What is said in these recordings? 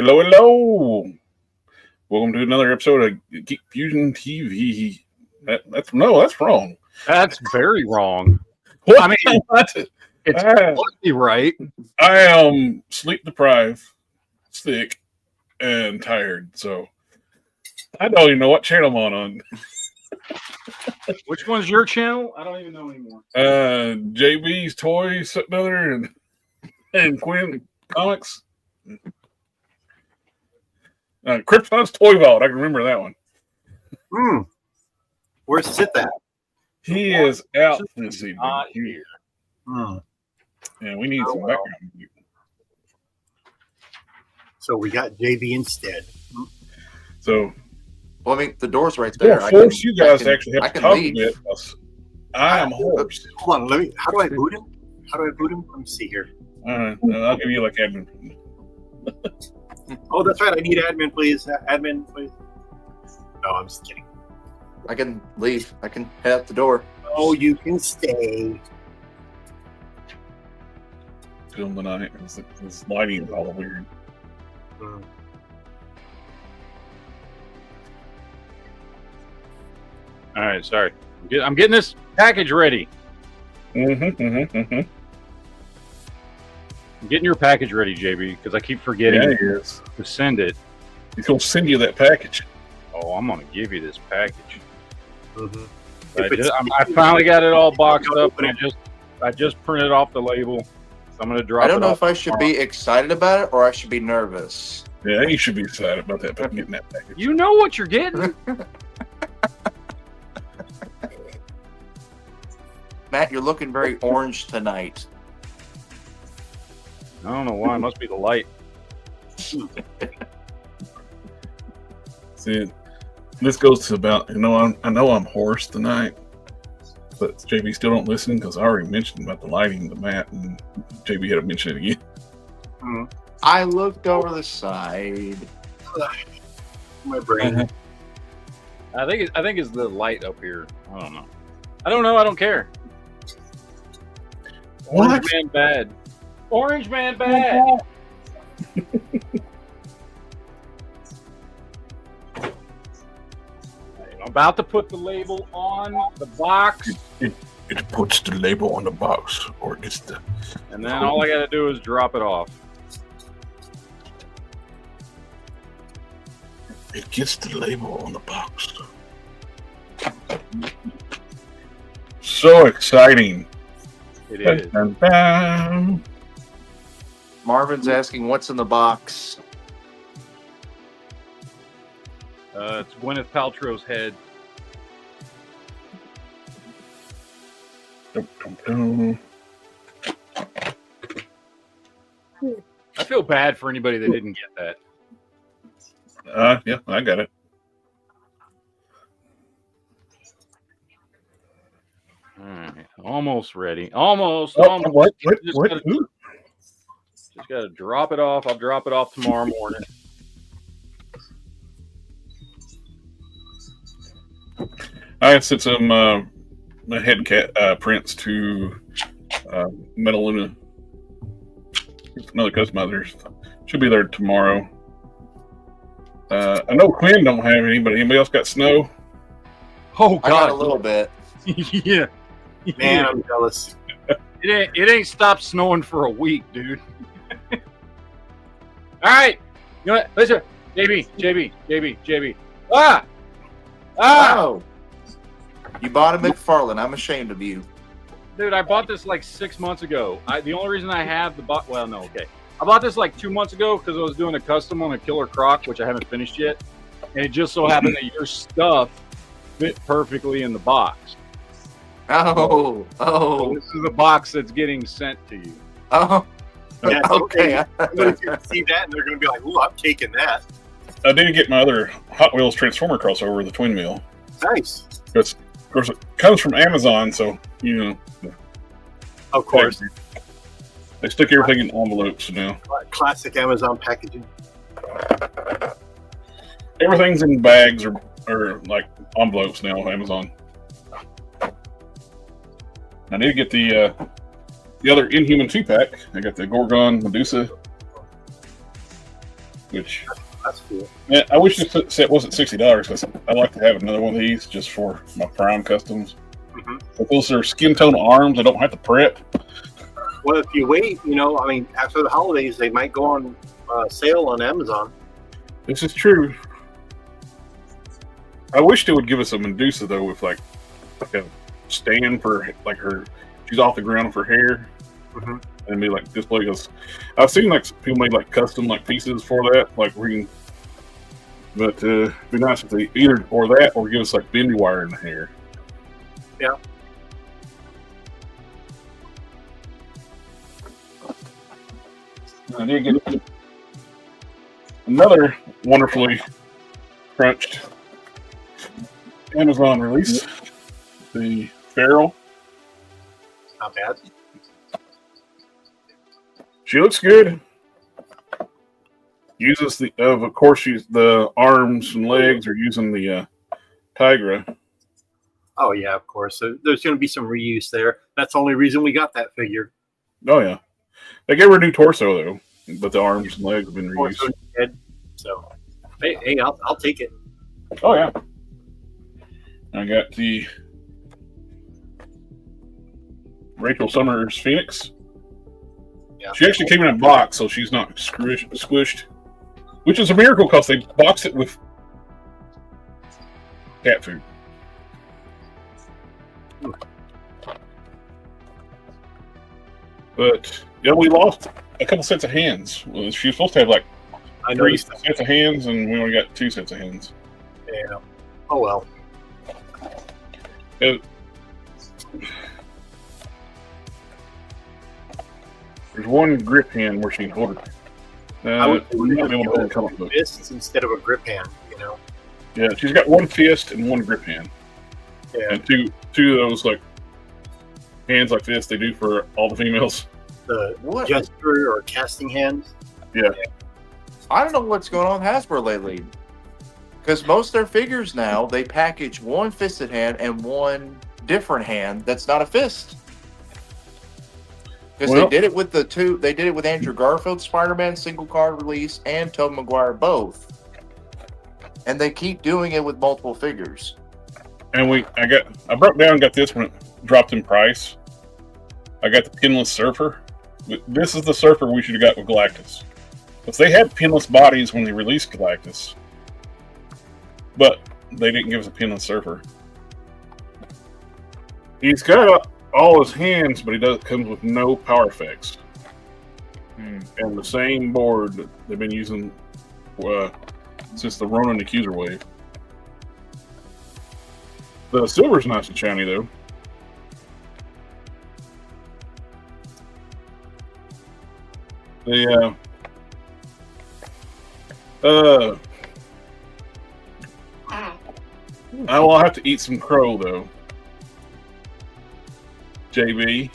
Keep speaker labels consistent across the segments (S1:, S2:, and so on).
S1: Hello, hello. Welcome to another episode of GeekFusionTV. That's wrong.
S2: That's very wrong.
S1: What?
S2: I mean, it's completely right.
S1: I am sleep deprived, sick, and tired, so I don't even know what channel I'm on.
S2: Which one's your channel? I don't even know anymore.
S1: JB's Toys, something other, and Quinn Comics. Krypton's Toy Vault. I can remember that one.
S3: Where's Sid at?
S1: He is out this evening.
S2: Not here.
S1: And we need some background music.
S3: So we got JV instead.
S1: So,
S4: well, I mean, the door's right there.
S1: I force you guys to actually have to talk a bit. I am hoarse.
S3: Hold on, how do I boot him? Let me see here.
S1: I'll give you like admin.
S3: Oh, that's right. I need admin, please. Admin, please. No, I'm just kidding.
S4: I can leave. I can head out the door.
S3: Oh, you can stay.
S1: Film tonight. This lighting is all weird.
S2: All right, sorry. I'm getting this package ready. I'm getting your package ready, JB, because I keep forgetting to send it.
S1: He's going to send you that package.
S2: Oh, I'm going to give you this package. I finally got it all boxed up, and I just printed off the label. So I'm going to drop it.
S4: I don't know if I should be excited about it or I should be nervous.
S1: Yeah, you should be excited about that, getting that package.
S2: You know what you're getting.
S4: Matt, you're looking very orange tonight.
S2: I don't know why. It must be the light.
S1: See, this goes to about, I know I'm hoarse tonight, but JB still don't listen because I already mentioned about the lighting to Matt, and JB had to mention it again.
S4: I looked over the side.
S3: My brain.
S2: I think it's the light up here. I don't know. I don't care.
S1: What?
S2: Orange man bad. Orange man bad. I'm about to put the label on the box.
S1: It puts the label on the box, or it's the.
S2: And then all I got to do is drop it off.
S1: It gets the label on the box. So exciting!
S2: It is.
S1: Dun, dun, dun.
S4: Marvin's asking what's in the box.
S2: It's Gwyneth Paltrow's head.
S1: Dun, dun, dun.
S2: I feel bad for anybody that didn't get that.
S1: Yeah, I got it.
S2: All right, almost ready. Almost.
S1: What?
S2: Just gotta drop it off. I'll drop it off tomorrow morning.
S1: I sent some head prints to Metaluna. Another customizer. Should be there tomorrow. I know Quinn don't have any, but anybody else got snow?
S2: Oh God,
S4: I got a little bit.
S2: Yeah.
S3: Man, I'm jealous.
S2: It ain't stopped snowing for a week, dude. All right, you know what? Listen, JB.
S4: Oh, you bought a McFarlane. I'm ashamed of you.
S2: Dude, I bought this like 6 months ago. The only reason I have the box, well, no, okay. I bought this like 2 months ago because I was doing a custom on a Killer Croc, which I haven't finished yet. And it just so happened that your stuff fit perfectly in the box.
S4: Oh.
S2: So this is a box that's getting sent to you.
S4: Oh.
S3: Yeah,
S4: Okay.
S3: Everybody's going to see that and they're going to be like, "Ooh, I'm taking that."
S1: I did get my other Hot Wheels Transformer crossover, the Twin Mill.
S3: Nice.
S1: Of course, it comes from Amazon, so, you know.
S3: Of course.
S1: They stick everything in envelopes now.
S3: Classic Amazon packaging.
S1: Everything's in bags or like envelopes now on Amazon. I need to get the other Inhuman 2-pack. I got the Gorgon Medusa which
S3: That's cool.
S1: yeah, I wish this set wasn't $60 because I'd like to have another one of these just for my Prime customs.
S3: Mm-hmm.
S1: But those are skin tone arms. I don't have to prep.
S3: Well, if you wait, I mean, after the holidays, they might go on sale on Amazon.
S1: This is true. I wish they would give us a Medusa though, with like a stand for like she's off the ground with her hair, and be like display. Because I've seen like people make like custom like pieces for that, like but it'd be nice if they either or that or give us like bendy wire in the hair.
S3: Yeah.
S1: I did get another wonderfully crunched Amazon release, the Feral.
S3: Not bad.
S1: She looks good. Uses of course, the arms and legs are using the Tigra.
S3: Oh yeah, of course. So there's going to be some reuse there. That's the only reason we got that figure.
S1: Oh yeah, they gave her a new torso though, but the arms and legs have been reused.
S3: Torso and head. So hey, I'll take it.
S1: Oh yeah. I got the Rachel Summers Phoenix.
S3: Yeah.
S1: She actually came in a box, so she's not squished, which is a miracle because they box it with cat food. But yeah, we lost a couple sets of hands. She was supposed to have like
S3: I
S1: 3
S3: noticed.
S1: sets of hands, and we only got 2 sets of hands.
S3: Yeah. Oh well.
S1: There's one grip hand where she can hold it.
S3: I would
S1: we're not able to hold a comic book.
S3: fists instead of a grip hand.
S1: Yeah, she's got one fist and one grip hand,
S3: Yeah.
S1: and two of those like hands like this they do for all the females.
S3: The
S4: What?
S3: gesture or casting hands.
S1: Yeah.
S4: I don't know what's going on with Hasbro lately. Because most of their figures now, they package one fisted hand and one different hand that's not a fist. Because
S1: Well,
S4: they did it with they did it with Andrew Garfield's Spider-Man single card release and Tobey Maguire both. And they keep doing it with multiple figures.
S1: and I broke down and got this when it dropped in price. I got the pinless Surfer. This is the Surfer we should have got with Galactus. If they had pinless bodies when they released Galactus, but they didn't give us a pinless Surfer. He's got all his hands, but he comes with no power effects. And the same board that they've been using since the Ronin Accuser wave. The silver's nice and shiny though. I will have to eat some crow though. JB,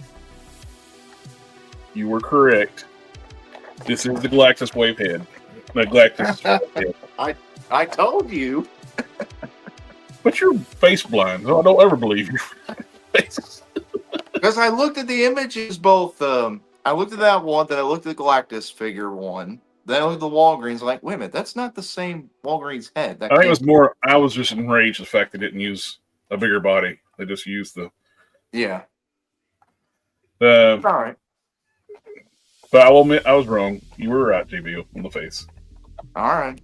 S1: you were correct. This is the Galactus wave head. The Galactus head.
S4: I told you.
S1: But you're face blind, so I don't ever believe you.
S4: Because I looked at the images both. I looked at that one, then I looked at the Galactus figure one. Then I looked at the Walgreens. I'm like, wait a minute, that's not the same Walgreens head.
S1: I think it was more. I was just enraged at the fact they didn't use a bigger body. They just used the.
S4: Yeah.
S1: All
S4: right.
S1: But I will admit I was wrong. You were right, JB, on the face.
S4: All right.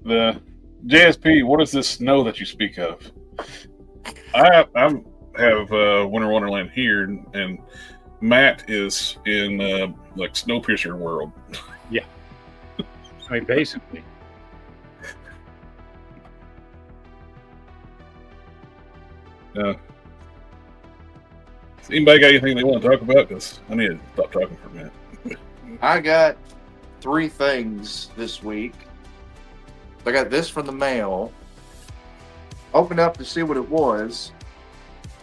S1: The JSP. What is this snow that you speak of? I have Winter Wonderland here, and Matt is in like Snowpiercer world.
S2: Yeah. I mean, basically.
S1: Has anybody got anything they want to talk about? Because I need to stop talking for a minute.
S4: I got 3 things this week. I got this from the mail. Opened up to see what it was,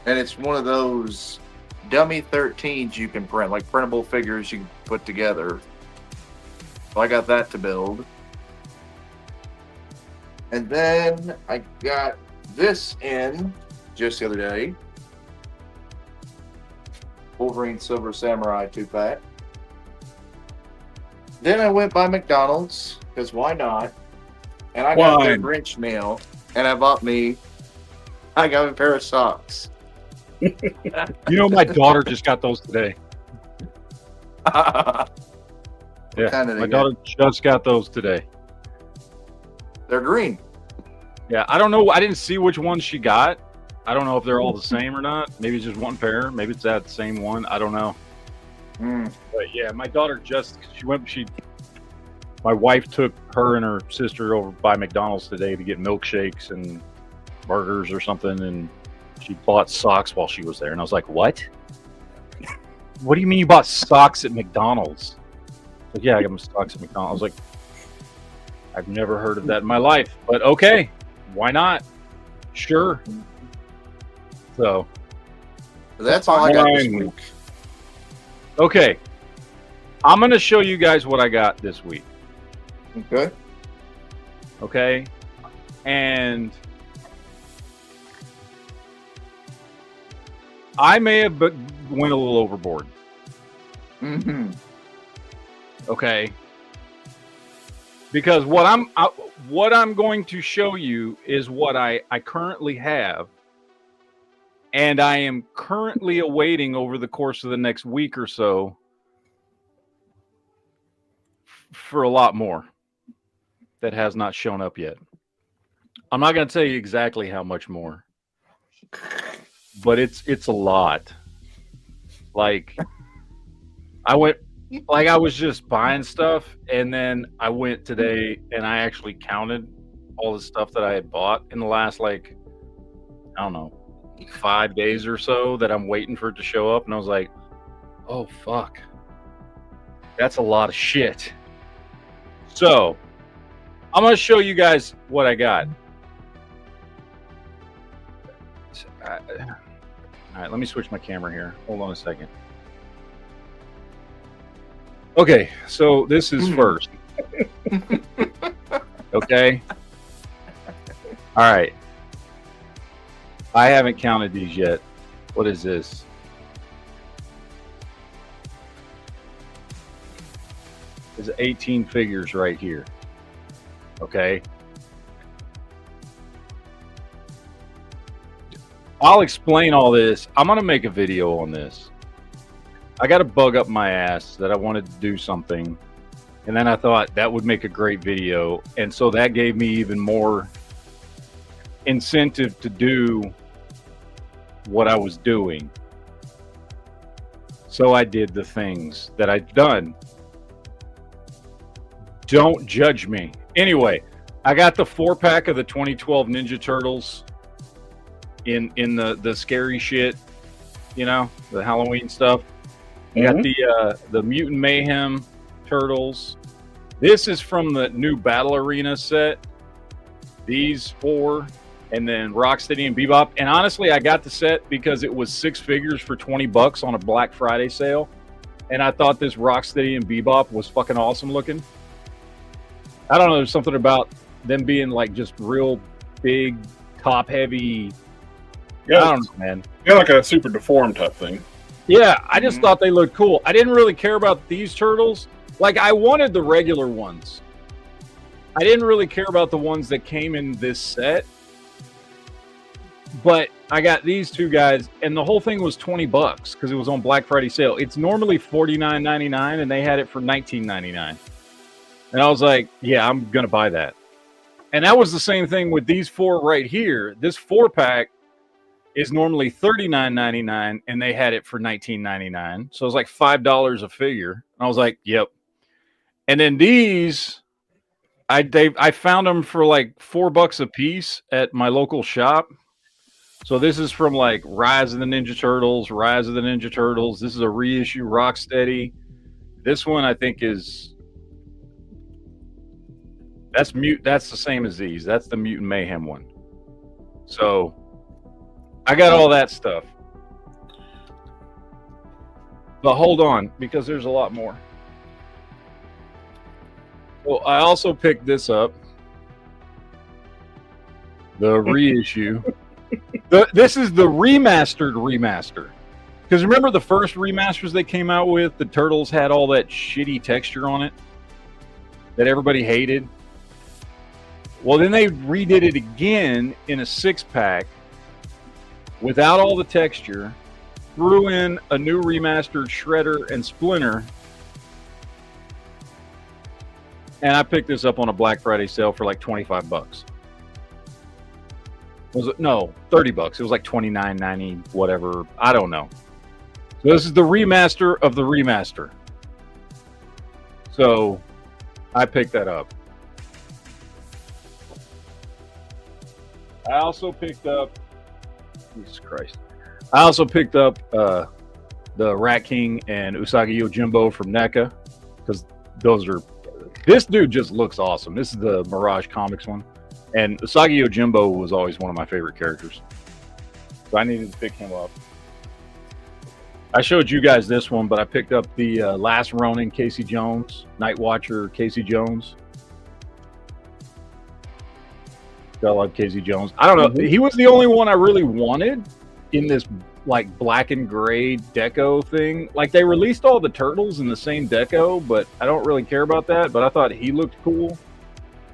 S4: and it's one of those dummy 13s you can print, like printable figures you can put together. So I got that to build. And then I got this in just the other day. Wolverine Silver Samurai 2-pack. Then I went by McDonald's, because why not? And I got their
S1: Why?
S4: Grinch meal, and I got me a pair of socks.
S2: You know, my daughter just got those today. Yeah,
S4: kind did
S2: my
S4: they
S2: daughter just got those today.
S4: They're green.
S2: Yeah, I don't know. I didn't see which ones she got. I don't know if they're all the same or not. Maybe it's just one pair. Maybe it's that same one. I don't know. But yeah, my daughter my wife took her and her sister over by McDonald's today to get milkshakes and burgers or something, and she bought socks while she was there. And I was like, what? What do you mean you bought socks at McDonald's? Like, yeah, I got my socks at McDonald's. I was like, I've never heard of that in my life, but okay, why not? Sure. So
S4: That's all I got this week.
S2: okay, I'm going to show you guys what I got this week.
S4: Okay.
S2: Okay, and I may have went a little overboard.
S4: Mm-hmm.
S2: Okay, because what I'm going to show you is what I currently have, and I am currently awaiting over the course of the next week or so for a lot more that has not shown up yet. I'm not going to tell you exactly how much more, but it's a lot. Like I was just buying stuff, and then I went today and I actually counted all the stuff that I had bought in the last, like, I don't know, 5 days or so that I'm waiting for it to show up, and I was like, oh fuck, that's a lot of shit. So I'm going to show you guys what I got. All right, let me switch my camera here. Hold on a second. Okay, so this is first. Okay. All right. I haven't counted these yet. What is this? There's 18 figures right here. Okay. I'll explain all this. I'm going to make a video on this. I got a bug up my ass that I wanted to do something, and then I thought that would make a great video, and so that gave me even more incentive to do what I was doing. So I did the things that I've done. Don't judge me. Anyway, I got the 4-pack of the 2012 Ninja Turtles in the scary shit, you know, the Halloween stuff. I got the Mutant Mayhem Turtles. This is from the new Battle Arena set. These 4, and then Rocksteady and Bebop. And honestly, I got the set because it was 6 figures for $20 on a Black Friday sale, and I thought this Rocksteady and Bebop was fucking awesome looking. I don't know, there's something about them being like just real big, top heavy.
S1: Yeah,
S2: I don't know, man.
S1: Yeah, like a super deformed type thing.
S2: Yeah, I just thought they looked cool. I didn't really care about these turtles. Like, I wanted the regular ones. I didn't really care about the ones that came in this set. But I got these 2 guys, and the whole thing was $20 because it was on Black Friday sale. It's normally $49.99, and they had it for $19.99. And I was like, yeah, I'm going to buy that. And that was the same thing with these 4 right here. This 4-pack is normally $39.99, and they had it for $19.99. So it was like $5 a figure. And I was like, yep. And then these, I found them for like $4 a piece at my local shop. So this is from like Rise of the Ninja Turtles, Rise of the Ninja Turtles. This is a reissue Rocksteady. This one I think is that's the same as these. That's the Mutant Mayhem one. So I got all that stuff. But hold on, because there's a lot more. Well, I also picked this up. The reissue. This is the remaster. Because remember the first remasters they came out with? The Turtles had all that shitty texture on it. that everybody hated. Well, then they redid it again in a 6-pack without all the texture, threw in a new remastered Shredder and Splinter, and I picked this up on a Black Friday sale for like $25. Was it? No, $30. It was like $29.90, whatever. I don't know. So this is the remaster of the remaster. So I picked that up. I also picked up, Jesus Christ. I also picked up the Rat King and Usagi Yojimbo from NECA, because those are, this dude just looks awesome. This is the Mirage Comics one. And Usagi Yojimbo was always one of my favorite characters. So I needed to pick him up. I showed you guys this one, but I picked up the Last Ronin Casey Jones, Night Watcher Casey Jones. I love Casey Jones. I don't know. He was the only one I really wanted in this like black and gray deco thing. Like they released all the turtles in the same deco, but I don't really care about that. But I thought he looked cool,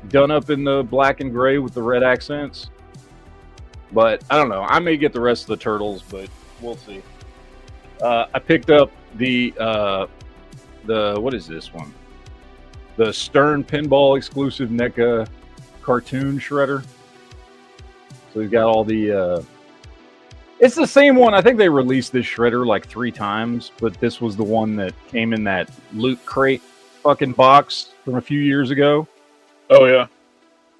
S2: done up in the black and gray with the red accents. But I don't know. I may get the rest of the turtles, but we'll see. I picked up the what is this one? The Stern Pinball exclusive NECA cartoon shredder. So we've got all the it's the same one. I think they released this shredder like 3 times, but this was the one that came in that Loot Crate fucking box from a few years ago.
S1: Oh yeah.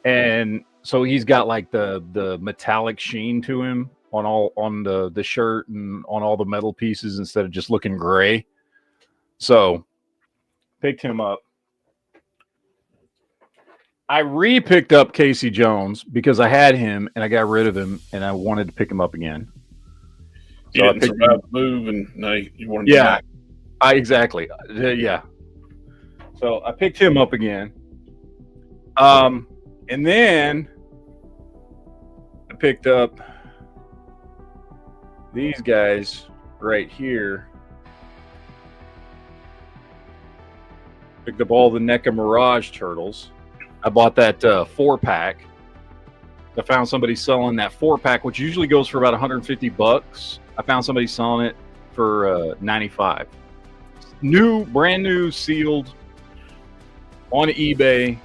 S2: And so he's got like the metallic sheen to him on the shirt and on all the metal pieces instead of just looking gray. So picked him up. I re-picked up Casey Jones because I had him and I got rid of him and I wanted to pick him up again.
S1: You
S2: So
S1: didn't survive the move, and now you wanted to
S2: yeah, exactly. Yeah. So I picked him up again. And then I picked up these guys right here. Picked up all the NECA Mirage turtles. I bought that 4-pack. I found somebody selling that 4-pack, which usually goes for about $150. I found somebody selling it for $95. Brand new, sealed on eBay,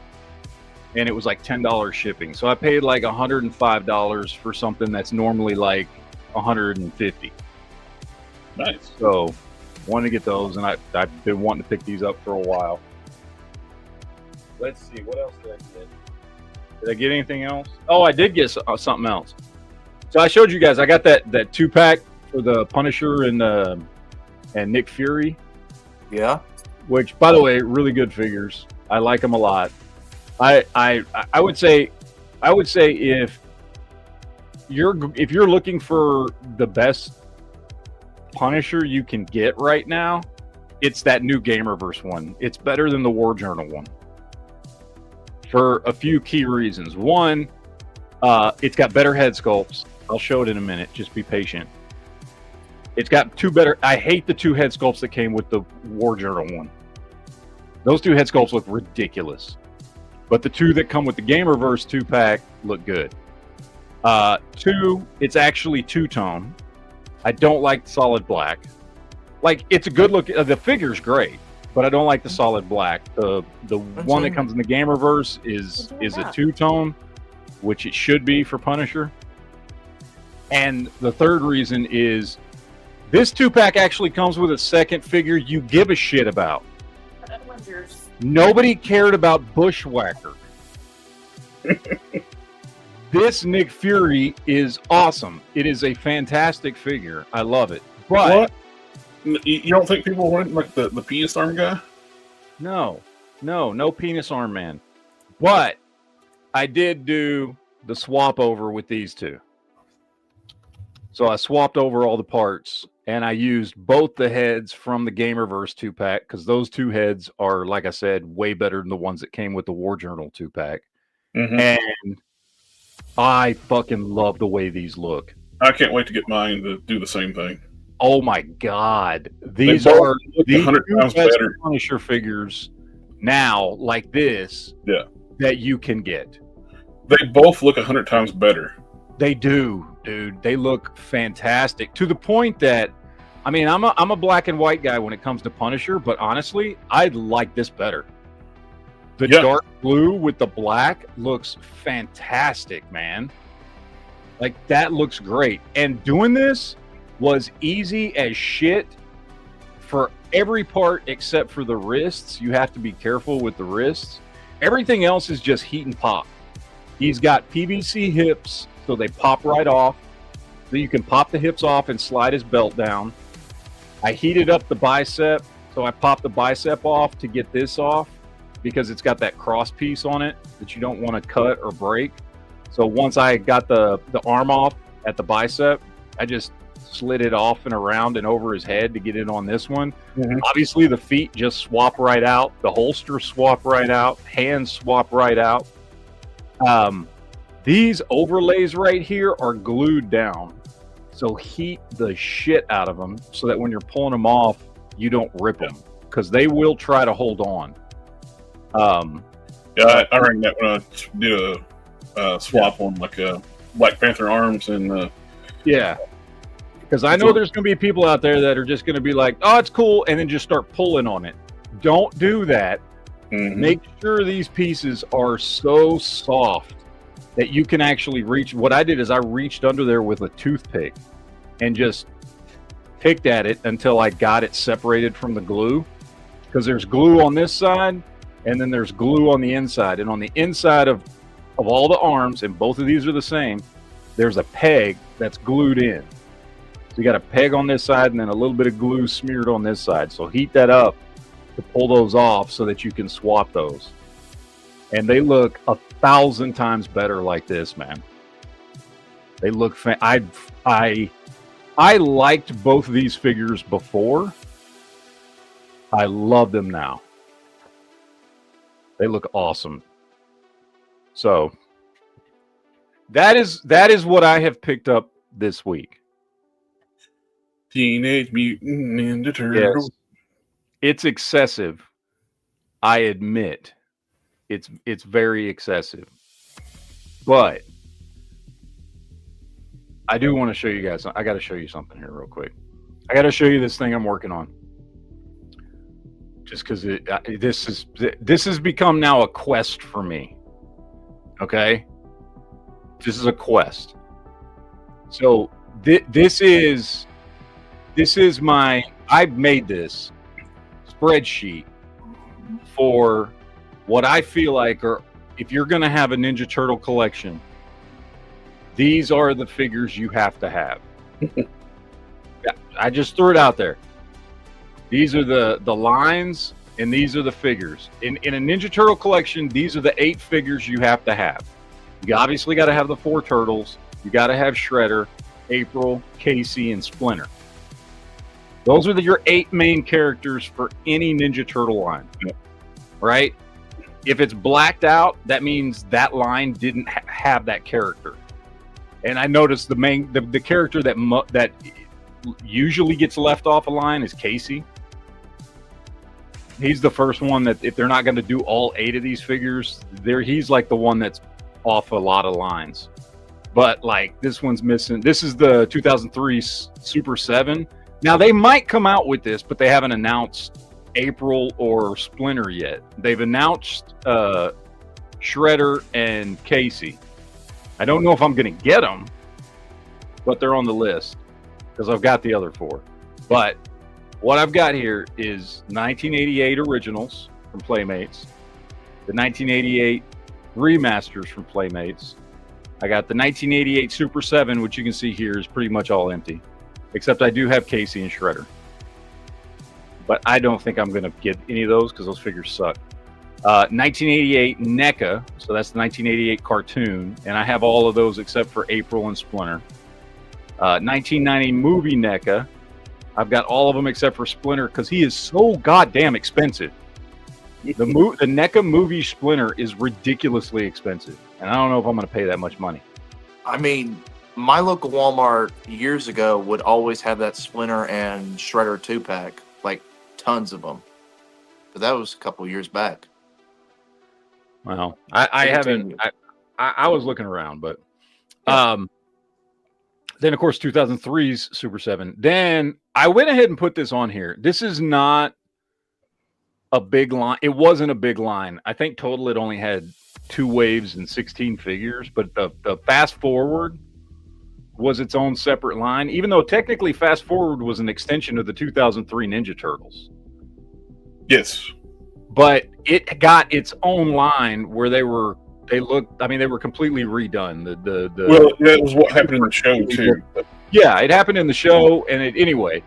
S2: and it was like $10 shipping. So I paid like $105 for something that's normally like $150.
S1: Nice.
S2: So wanted to get those, and I've been wanting to pick these up for a while. Let's see, what else did I get? Did I get anything else? Oh, I did get something else. So I showed you guys, I got that 2-pack for the Punisher and Nick Fury.
S4: Yeah.
S2: Which, by the way, really good figures. I like them a lot. I would say if you're looking for the best Punisher you can get right now, it's that new Gamerverse one. It's better than the War Journal one for a few key reasons. One, it's got better head sculpts. I'll show it in a minute. Just be patient. It's got 2 better. I hate the 2 head sculpts that came with the War Journal one. Those 2 head sculpts look ridiculous. But the 2 that come with the Gamerverse 2-pack look good. 2, it's actually 2-tone. I don't like the solid black. Like, it's a good look. The figure's great, but I don't like the solid black. The one that comes in the Gamerverse is a 2-tone, which it should be for Punisher. And the third reason is this 2-pack actually comes with a second figure you give a shit about. Nobody cared about Bushwhacker. This Nick Fury is awesome. It is a fantastic figure. I love it. But
S1: what? You don't think people want like the penis arm guy?
S2: No penis arm man. But I did do the swap over with these 2. So I swapped over all the parts, and I used both the heads from the Gamerverse 2-pack, because those 2 heads are, like I said, way better than the ones that came with the War Journal 2-pack.
S1: Mm-hmm.
S2: And I fucking love the way these look.
S1: I can't wait to get mine to do the same thing.
S2: Oh my god. These are the
S1: 100 times better
S2: Punisher figures now like this
S1: Yeah.
S2: that you can get.
S1: They both look 100 times better.
S2: They do, dude. They look fantastic to the point that, I mean, I'm a black and white guy when it comes to Punisher, but honestly, I like this better. The dark blue with the black looks fantastic, man. Like, that looks great. And doing this was easy as shit for every part except for the wrists. You have to be careful with the wrists. Everything else is just heat and pop. He's got PVC hips, so they pop right off. So you can pop the hips off and slide his belt down. I heated up the bicep, so I popped the bicep off to get this off because it's got that cross piece on it that you don't want to cut or break. So once I got the arm off at the bicep, I just slid it off and around and over his head to get it on this one. Mm-hmm. Obviously, the feet just swap right out. The holster swap right out. Hands swap right out. These overlays right here are glued down. So heat the shit out of them so that when you're pulling them off, you don't rip them because they will try to hold on.
S1: Yeah, I rang that when I did a swap on like Black Panther arms and
S2: yeah. Because I know there's going to be people out there that are just going to be like, oh, it's cool, and then just start pulling on it. Don't do that. Mm-hmm. Make sure these pieces are so soft that you can actually reach. What I did is I reached under there with a toothpick and just picked at it until I got it separated from the glue. Because there's glue on this side, and then there's glue on the inside. And on the inside of all the arms, and both of these are the same, there's a peg that's glued in. So you got a peg on this side and then a little bit of glue smeared on this side. So heat that up to pull those off so that you can swap those. And they look 1,000 times better like this, man. They look I liked both of these figures before. I love them now. They look awesome. So that is what I have picked up this week.
S1: Teenage Mutant Ninja Turtles.
S2: Yes. It's excessive. I admit. It's very excessive. But I do want to show you guys. I got to show you something here real quick. I got to show you this thing I'm working on. Just because this has become now a quest for me. Okay? This is a quest. So this is I've made this spreadsheet for what I feel like are, if you're going to have a Ninja Turtle collection, these are the figures you have to have. I just threw it out there. These are the lines, and these are the figures. In a Ninja Turtle collection, these are the 8 figures you have to have. You obviously got to have the 4 turtles. You got to have Shredder, April, Casey, and Splinter. Those are your 8 main characters for any Ninja Turtle line, right? If it's blacked out, that means that line didn't have that character. And I noticed the character that usually gets left off a line is Casey. He's the first one that, if they're not going to do all 8 of these figures, he's like the one that's off a lot of lines. But like this one's missing. This is the 2003 Super 7. Now they might come out with this, but they haven't announced April or Splinter yet. They've announced Shredder and Casey. I don't know if I'm going to get them, but they're on the list because I've got the other 4. But what I've got here is 1988 originals from Playmates, the 1988 remasters from Playmates. I got the 1988 Super 7, which you can see here is pretty much all empty, except I do have Casey and Shredder. But I don't think I'm going to get any of those because those figures suck. 1988 NECA, so that's the 1988 cartoon, and I have all of those except for April and Splinter. 1990 movie NECA, I've got all of them except for Splinter because he is so goddamn expensive. The NECA movie Splinter is ridiculously expensive, and I don't know if I'm going to pay that much money.
S4: I mean, my local Walmart years ago would always have that Splinter and Shredder 2-pack, like tons of them. But that was a couple years back.
S2: Well, I haven't. I was looking around, but then of course 2003's Super 7. Then I went ahead and put this on here. This is not a big line. It wasn't a big line. I think total it only had 2 waves and 16 figures, but the Fast Forward was its own separate line, even though technically Fast Forward was an extension of the 2003 Ninja Turtles.
S1: Yes.
S2: But it got its own line where they were completely redone.
S1: Well, that was what happened in the show too.
S2: Yeah, it happened in the show, and anyway.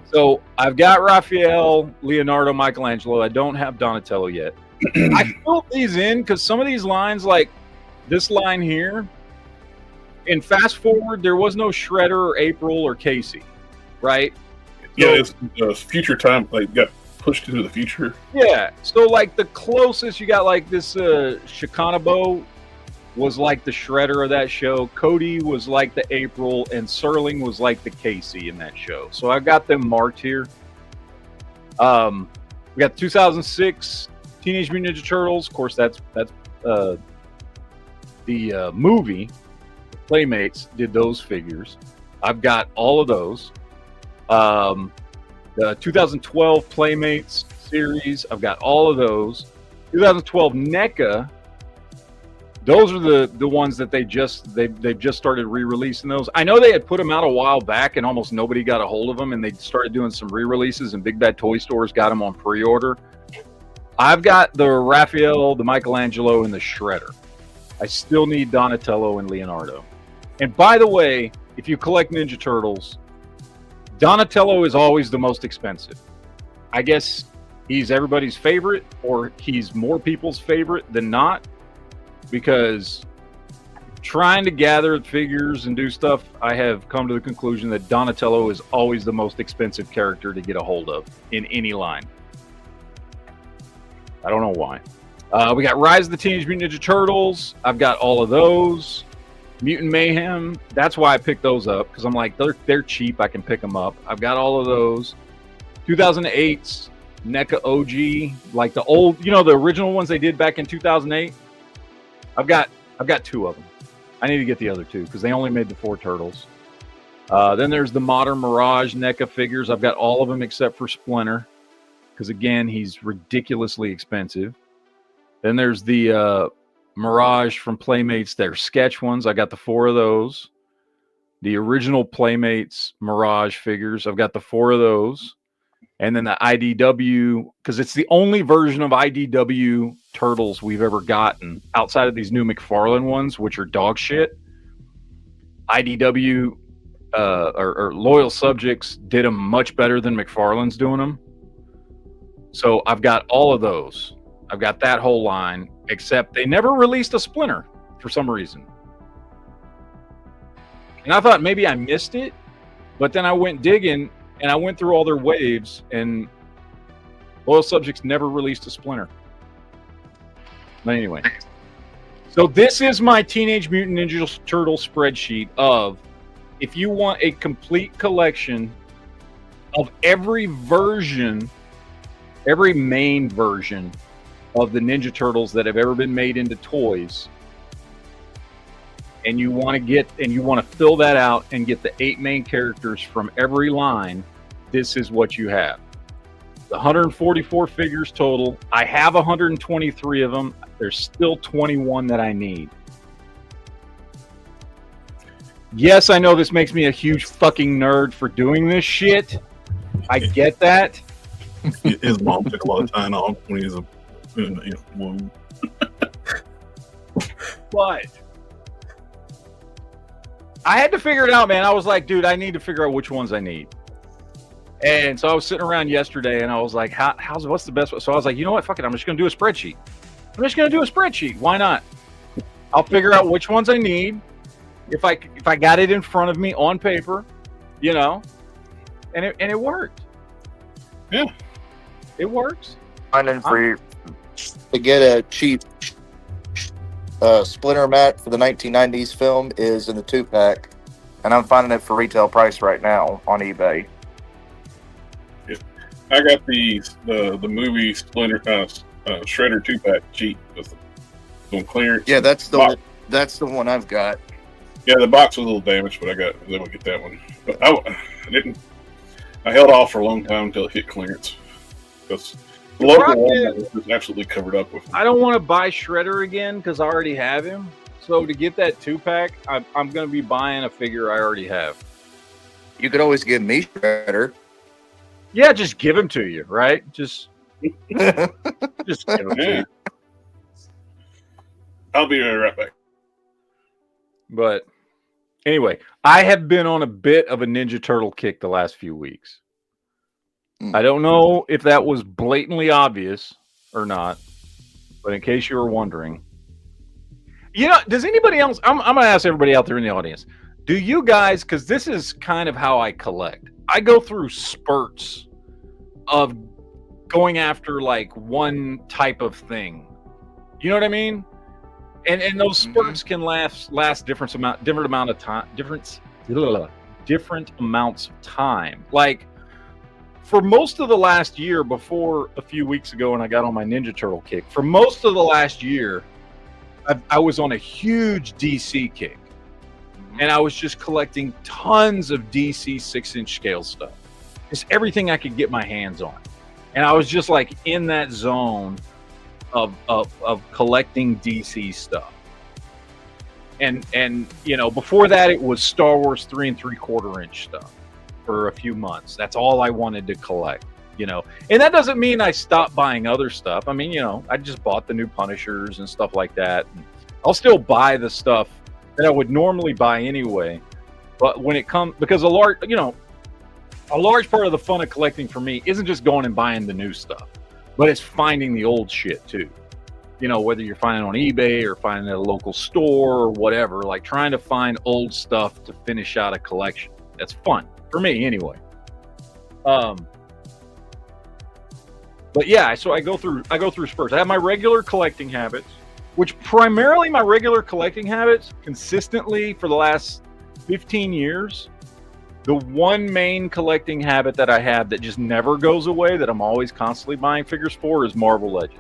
S2: So I've got Raphael, Leonardo, Michelangelo. I don't have Donatello yet. I filled these in because some of these lines, like this line here, in Fast Forward, there was no Shredder or April or Casey, right?
S1: Yeah, it's future time. Like got pushed into the future.
S2: Yeah. So like the closest you got, like this Shikanabo was like the Shredder of that show. Cody was like the April, and Serling was like the Casey in that show. So I've got them marked here. We got 2006 Teenage Mutant Ninja Turtles. Of course, that's the movie. Playmates did those figures. I've got all of those. The 2012 Playmates series, I've got all of those. 2012 NECA, those are the ones that they've just started re-releasing those. I know they had put them out a while back and almost nobody got a hold of them, and they started doing some re-releases, and Big Bad Toy Stores got them on pre-order. I've got the Raphael, the Michelangelo, and the Shredder. I still need Donatello and Leonardo. And by the way, if you collect Ninja Turtles, Donatello is always the most expensive. I guess he's everybody's favorite, or he's more people's favorite than not, because trying to gather figures and do stuff, I have come to the conclusion that Donatello is always the most expensive character to get a hold of in any line. I don't know why. We got Rise of the Teenage Mutant Ninja Turtles. I've got all of those. Mutant Mayhem, that's why I picked those up, because I'm like, they're cheap, I can pick them up. I've got all of those. 2008's NECA OG, like the old, the original ones they did back in 2008. I've got 2 of them. I need to get the other 2 because they only made the 4 turtles. Then there's the modern Mirage NECA figures. I've got all of them except for Splinter, because again, he's ridiculously expensive. Then there's the Mirage from Playmates, their sketch ones. I got the 4 of those. The original Playmates Mirage figures, I've got the 4 of those. And then the IDW, because it's the only version of IDW Turtles we've ever gotten outside of these new McFarlane ones, which are dog shit. IDW or Loyal Subjects did them much better than McFarlane's doing them. So I've got all of those. I've got that whole line, except they never released a Splinter for some reason. And I thought maybe I missed it, but then I went digging and I went through all their waves, and Loyal Subjects never released a Splinter. But anyway, so this is my Teenage Mutant Ninja Turtle spreadsheet of, if you want a complete collection of every version, every main version of the Ninja Turtles that have ever been made into toys, and you want to fill that out and get the 8 main characters from every line, this is what you have. The 144 figures total. I have 123 of them. There's still 21 that I need. Yes, I know this makes me a huge fucking nerd for doing this shit. I get that.
S1: His mom took a lot of time off when he was in the womb.
S2: But I had to figure it out, man. I was like, dude, I need to figure out which ones I need. And so I was sitting around yesterday and I was like, what's the best way? So I was like, you know what? Fuck it. I'm just going to do a spreadsheet. Why not? I'll figure out which ones I need. If I got it in front of me on paper, and it worked.
S1: Yeah.
S2: It works.
S4: Finding for you to get a cheap Splinter mat for the 1990s film is in the 2-pack, and I'm finding it for retail price right now on eBay.
S1: Yeah. I got the movie Splinter Shredder 2-pack cheap with on clearance.
S4: Yeah, that's the
S1: Box.
S4: that's the one I've got.
S1: Yeah, the box was a little damaged, but I was able to get that one. But I didn't. I held off for a long time until it hit clearance because the local Walmart was absolutely covered up with them.
S2: I don't want to buy Shredder again because I already have him. So to get that 2-pack, I'm going to be buying a figure I already have.
S4: You could always give me Shredder.
S2: Yeah, just give him to you, right? Just give him to you.
S1: I'll be right back.
S2: But anyway, I have been on a bit of a Ninja Turtle kick the last few weeks. I don't know if that was blatantly obvious or not, but in case you were wondering, does anybody else? I'm going to ask everybody out there in the audience. Do you guys? Because this is kind of how I collect. I go through spurts of going after like one type of thing. You know what I mean? And those spurts can last different amounts of time. Like for most of the last year, before a few weeks ago when I got on my Ninja Turtle kick, for most of the last year, I was on a huge DC kick. And I was just collecting tons of DC 6-inch scale stuff. Just everything I could get my hands on. And I was just like in that zone of collecting DC stuff. And before that it was Star Wars 3 3/4 inch stuff for a few months. That's all I wanted to collect, And that doesn't mean I stopped buying other stuff. I mean, I just bought the new Punishers and stuff like that. And I'll still buy the stuff that I would normally buy anyway. But when it comes, because a large part of the fun of collecting for me isn't just going and buying the new stuff, but it's finding the old shit too. Whether you're finding it on eBay or finding it at a local store or whatever, like trying to find old stuff to finish out a collection. That's fun for me anyway. But yeah, so I go through spurts. I have my regular collecting habits, which primarily my regular collecting habits consistently for the last 15 years. The one main collecting habit that I have that just never goes away, that I'm always constantly buying figures for, is Marvel Legends.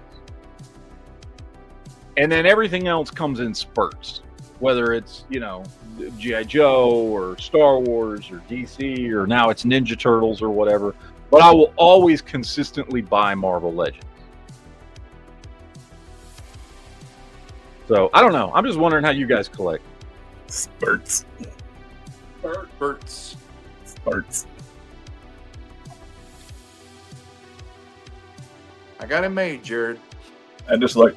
S2: And then everything else comes in spurts, whether it's, G.I. Joe or Star Wars or DC, or now it's Ninja Turtles or whatever. But I will always consistently buy Marvel Legends. So, I don't know. I'm just wondering how you guys collect.
S1: Spurts.
S4: Spurts. I got it made, Jared.
S1: I just like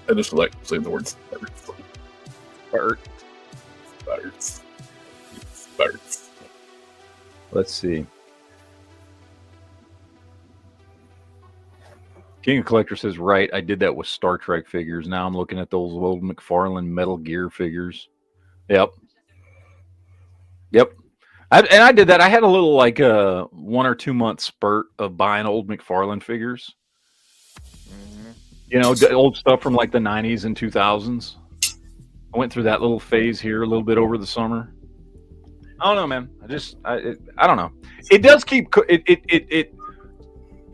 S1: saying the word spurts. Spurts.
S2: Let's see. King of Collector says, right, I did that with Star Trek figures. Now I'm looking at those old McFarlane Metal Gear figures. Yep. I did that. I had a little like a 1 or 2 month spurt of buying old McFarlane figures. The old stuff from like the 90s and 2000s. I went through that little phase here a little bit over the summer. I don't know, man. I don't know. It does keep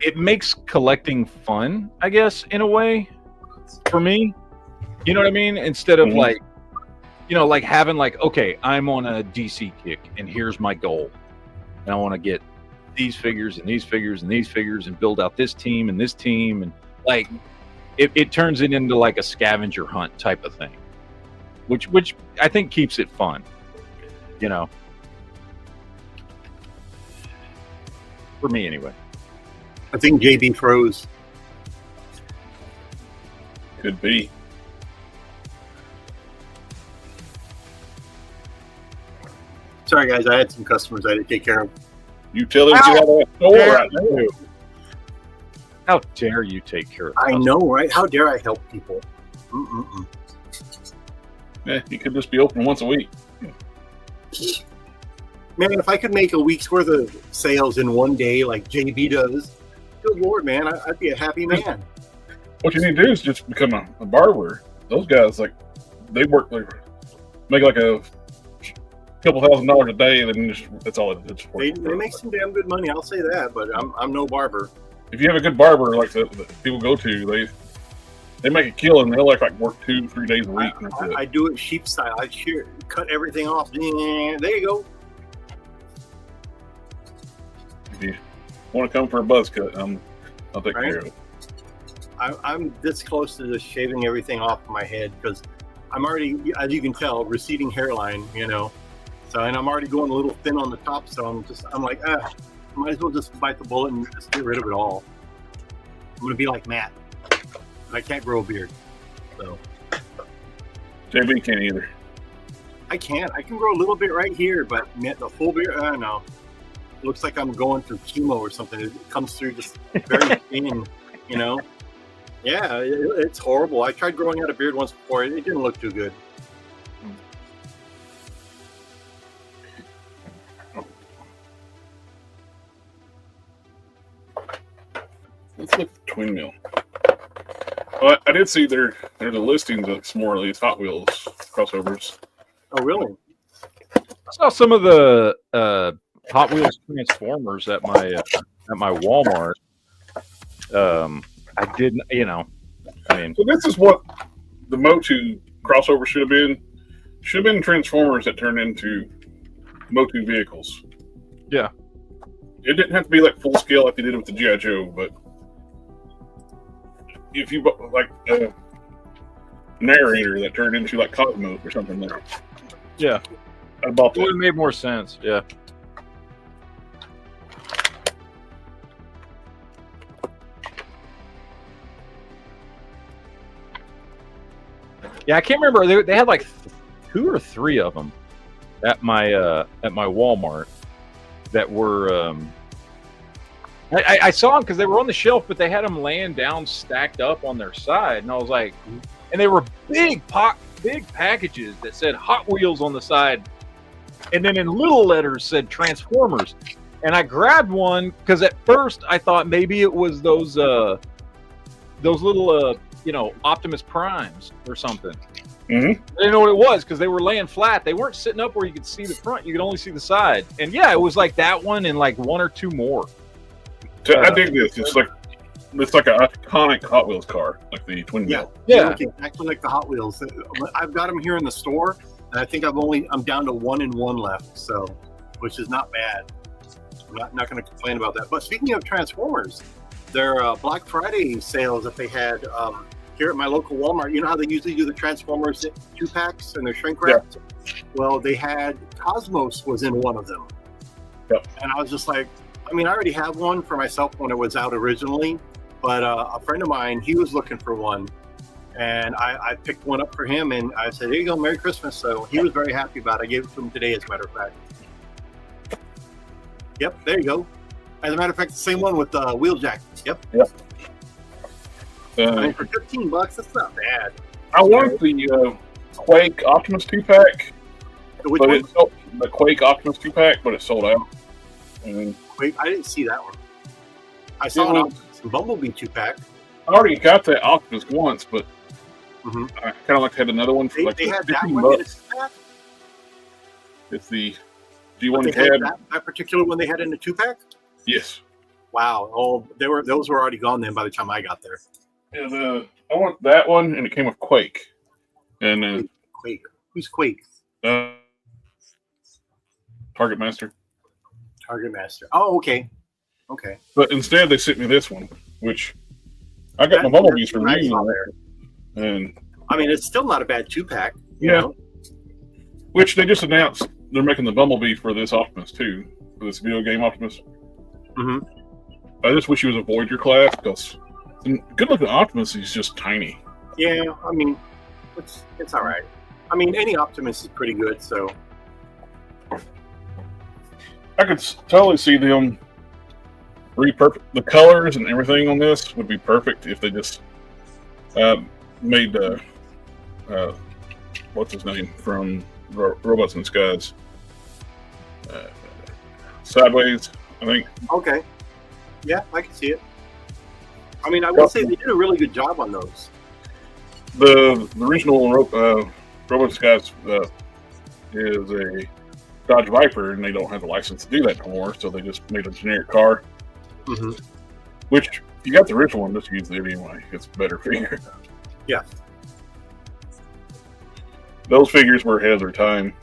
S2: it makes collecting fun, I guess, in a way, for me. You know what I mean? Instead of like having like, okay, I'm on a DC kick and here's my goal. And I want to get these figures and these figures and these figures and build out this team and this team. And like, it turns it into like a scavenger hunt type of thing, which I think keeps it fun, for me anyway.
S3: I think JB froze.
S1: Could be.
S3: Sorry, guys. I had some customers I had to take care of.
S1: You tell them to get out of that store right now.
S2: How dare you take care of
S3: I know, right? How dare I help people?
S1: Yeah, you could just be open once a week.
S3: Man, if I could make a week's worth of sales in one day like JB does, good Lord, man, I'd be a happy man.
S1: What you need to do is just become a barber. Those guys, like, they work, make like a couple $1,000s a day, and then that's all it is.
S3: They make some damn good money, I'll say that, but I'm no barber.
S1: If you have a good barber, like the people go to, They make a killing. They'll like work 2-3 days a week. And that's it.
S3: I do it sheep style. I cut everything off. There you go.
S1: If you want to come for a buzz cut, I'll take care of it.
S3: I'm this close to just shaving everything off my head because I'm already, as you can tell, receding hairline, you know. So, and I'm already going a little thin on the top. So I'm like, might as well just bite the bullet and just get rid of it all. I'm going to be like Matt. I can't grow a beard. So
S1: JB can't either.
S3: I can't. I can grow a little bit right here, but the full beard, I don't know. Looks like I'm going through chemo or something. It comes through just very thin, you know. Yeah, it's horrible. I tried growing out a beard once before. It didn't look too good.
S1: Let's look at Twin Mill. Well, I did see there's a listings of some more of these Hot Wheels crossovers.
S3: Oh, really?
S2: I saw some of the Hot Wheels Transformers at my Walmart. I didn't, you know. I mean,
S1: so this is what the Motu crossover should have been. Should have been Transformers that turned into Motu vehicles.
S2: Yeah.
S1: It didn't have to be like full scale like they did with the G.I. Joe, but if you like a narrator that turned into like Cosmo or something like that.
S2: Yeah.
S1: I bought
S2: It would
S1: that.
S2: have made more sense. Yeah. Yeah, I can't remember. They had like 2 or 3 of them at my Walmart that were. I saw them because they were on the shelf, but they had them laying down, stacked up on their side, and I was like, and they were big packages that said Hot Wheels on the side, and then in little letters said Transformers, and I grabbed one because at first I thought maybe it was those little Optimus Primes or something.
S1: Mm-hmm.
S2: I didn't know what it was because they were laying flat. They weren't sitting up where you could see the front. You could only see the side. And yeah, it was like that one and like 1 or 2 more.
S1: So I dig this. It's like an iconic Hot Wheels car, like the Twin Mill.
S3: They look exactly like the Hot Wheels. I've got them here in the store, and I think I'm down to 1 and 1 left. So, which is not bad. I'm not going to complain about that. But speaking of Transformers, their Black Friday sales that they had here at my local Walmart, you know how they usually do the Transformers 2-packs and their shrink wraps? Yeah. Well, they had Cosmos was in one of them.
S1: Yep.
S3: And I was just like, I mean, I already have one for myself when it was out originally, but a friend of mine, he was looking for one, and I picked one up for him, and I said, here you go, Merry Christmas. So he was very happy about it. I gave it to him today, as a matter of fact. Yep, there you go. As a matter of fact, the same one with the wheel jack. Yep. I mean, for $15, that's not bad.
S1: I want the Quake Optimus 2-pack. The Quake Optimus 2-pack, but it sold out. And
S3: Quake, I didn't see that one. I saw an Optimus Bumblebee 2-pack.
S1: I already got that Optimus once, but I kind of like to have another one for
S3: they had that one in a 2-pack?
S1: It's the G1 cab.
S3: That particular one they had in a 2-pack?
S1: Yes.
S3: Wow. Oh, those were already gone then by the time I got there.
S1: Yeah, I want that one, and it came with Quake. And
S3: Quake. Who's Quake?
S1: Target Master.
S3: Target Master. Oh, okay. Okay.
S1: But instead, they sent me this one, which I got my Bumblebees from you. And
S3: I mean, it's still not a bad 2-pack. You know?
S1: Which they just announced they're making the Bumblebee for this Optimus too, for this video game Optimus.
S3: Mm-hmm.
S1: I just wish he was a Voyager class because good looking Optimus is just tiny.
S3: Yeah, I mean, it's all right. I mean, any Optimus is pretty good, so.
S1: I could totally see them repurpose the colors and everything on this would be perfect if they just made what's his name from Robots in Disguise Sideways, I think. Okay.
S3: Yeah, I can see it. I mean, I will say they did a really good job on those.
S1: The original Robots in Disguise is a Dodge Viper, and they don't have a license to do that anymore, so they just made a generic car.
S3: Mm-hmm.
S1: Which, if you got the original one, just use it anyway. It's a better figure.
S3: Yeah.
S1: Those figures were ahead of their time.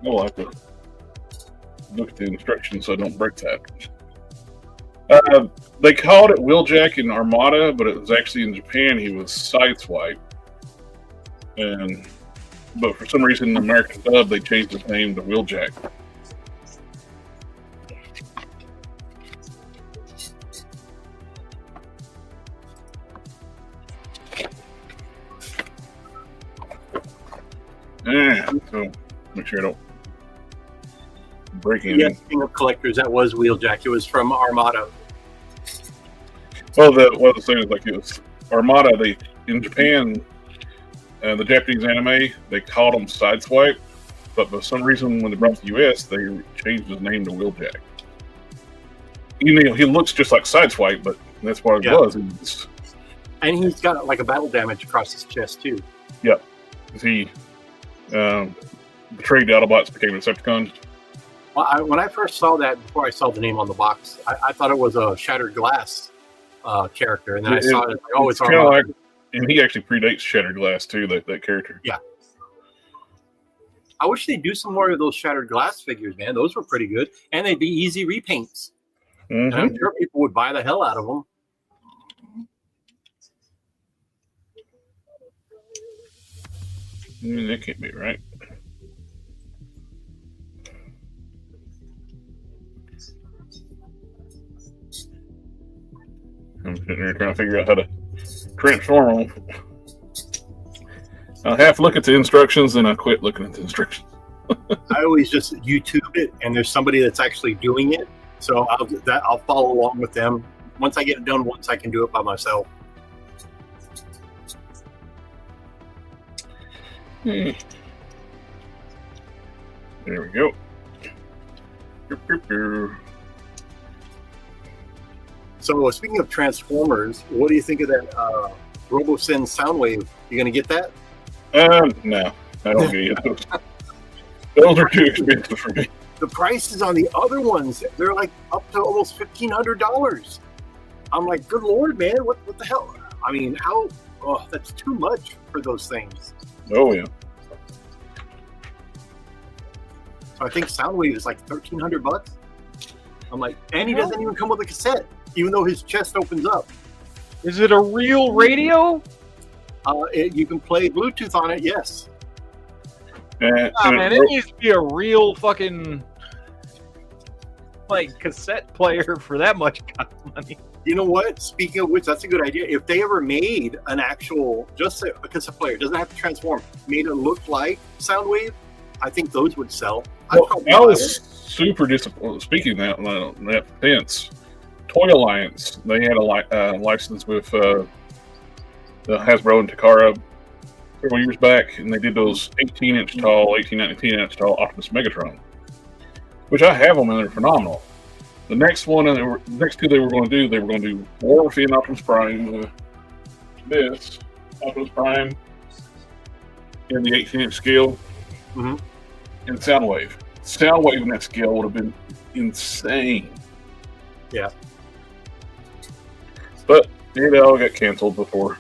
S1: I'll have to look at the instructions so I don't break that. They called it Wheeljack in Armada, but it was actually in Japan. He was Sideswipe, but for some reason in the American dub they changed his name to Wheeljack. So make sure I don't break anything.
S3: Yeah, speaking of collectors, that was Wheeljack. It was from Armada.
S1: Well, what I was saying is like it was Armada. In Japan, the Japanese anime, they called him Sideswipe, but for some reason when they brought it to the US, they changed his name to Wheeljack. You know, he looks just like Sideswipe, but that's what it was.
S3: And he's got like a battle damage across his chest too.
S1: Yep. He betrayed the Autobots, became a Decepticon.
S3: Well, when I first saw that, before I saw the name on the box, I thought it was a Shattered Glass character, and then I saw it. Like, oh, it's Armada.
S1: Like, and he actually predates Shattered Glass too. That character.
S3: Yeah. I wish they'd do some more of those Shattered Glass figures, man. Those were pretty good, and they'd be easy repaints. And I'm sure people would buy the hell out of them.
S1: That can't be right. I'm sitting there trying to figure out how to transform them. I half look at the instructions and I quit looking at the instructions.
S3: I always just YouTube it, and there's somebody that's actually doing it, so I'll follow along with them. Once I get it done, once I can do it by myself.
S1: There we go.
S3: So speaking of Transformers, what do you think of that RoboSyn Soundwave? You gonna get that?
S1: No, I don't get those. Those are too expensive for me.
S3: The prices on the other ones, they're like up to almost $1,500. I'm like, good Lord, man, what the hell? I mean, how? Oh, that's too much for those things.
S1: Oh yeah.
S3: So I think Soundwave is like $1,300. I'm like, and he doesn't even come with a cassette, even though his chest opens up.
S2: Is it a real radio?
S3: You can play Bluetooth on it, yes.
S2: Man, it needs to be a real fucking like cassette player for that much money.
S3: You know what? Speaking of which, that's a good idea. If they ever made an actual, just a cassette player, doesn't have to transform, made it look like Soundwave, I think those would sell.
S1: Well, I was super disappointed. Speaking of that fence, Toy Alliance, they had a license with the Hasbro and Takara several years back, and they did those 18-inch tall, 19-inch tall Optimus Megatron, which I have them and they're phenomenal. The next one, the next two they were going to do War Within Optimus Prime, this Optimus Prime in the 18-inch scale, and Soundwave. Soundwave in that scale would have been insane.
S3: Yeah.
S1: But they all got canceled before.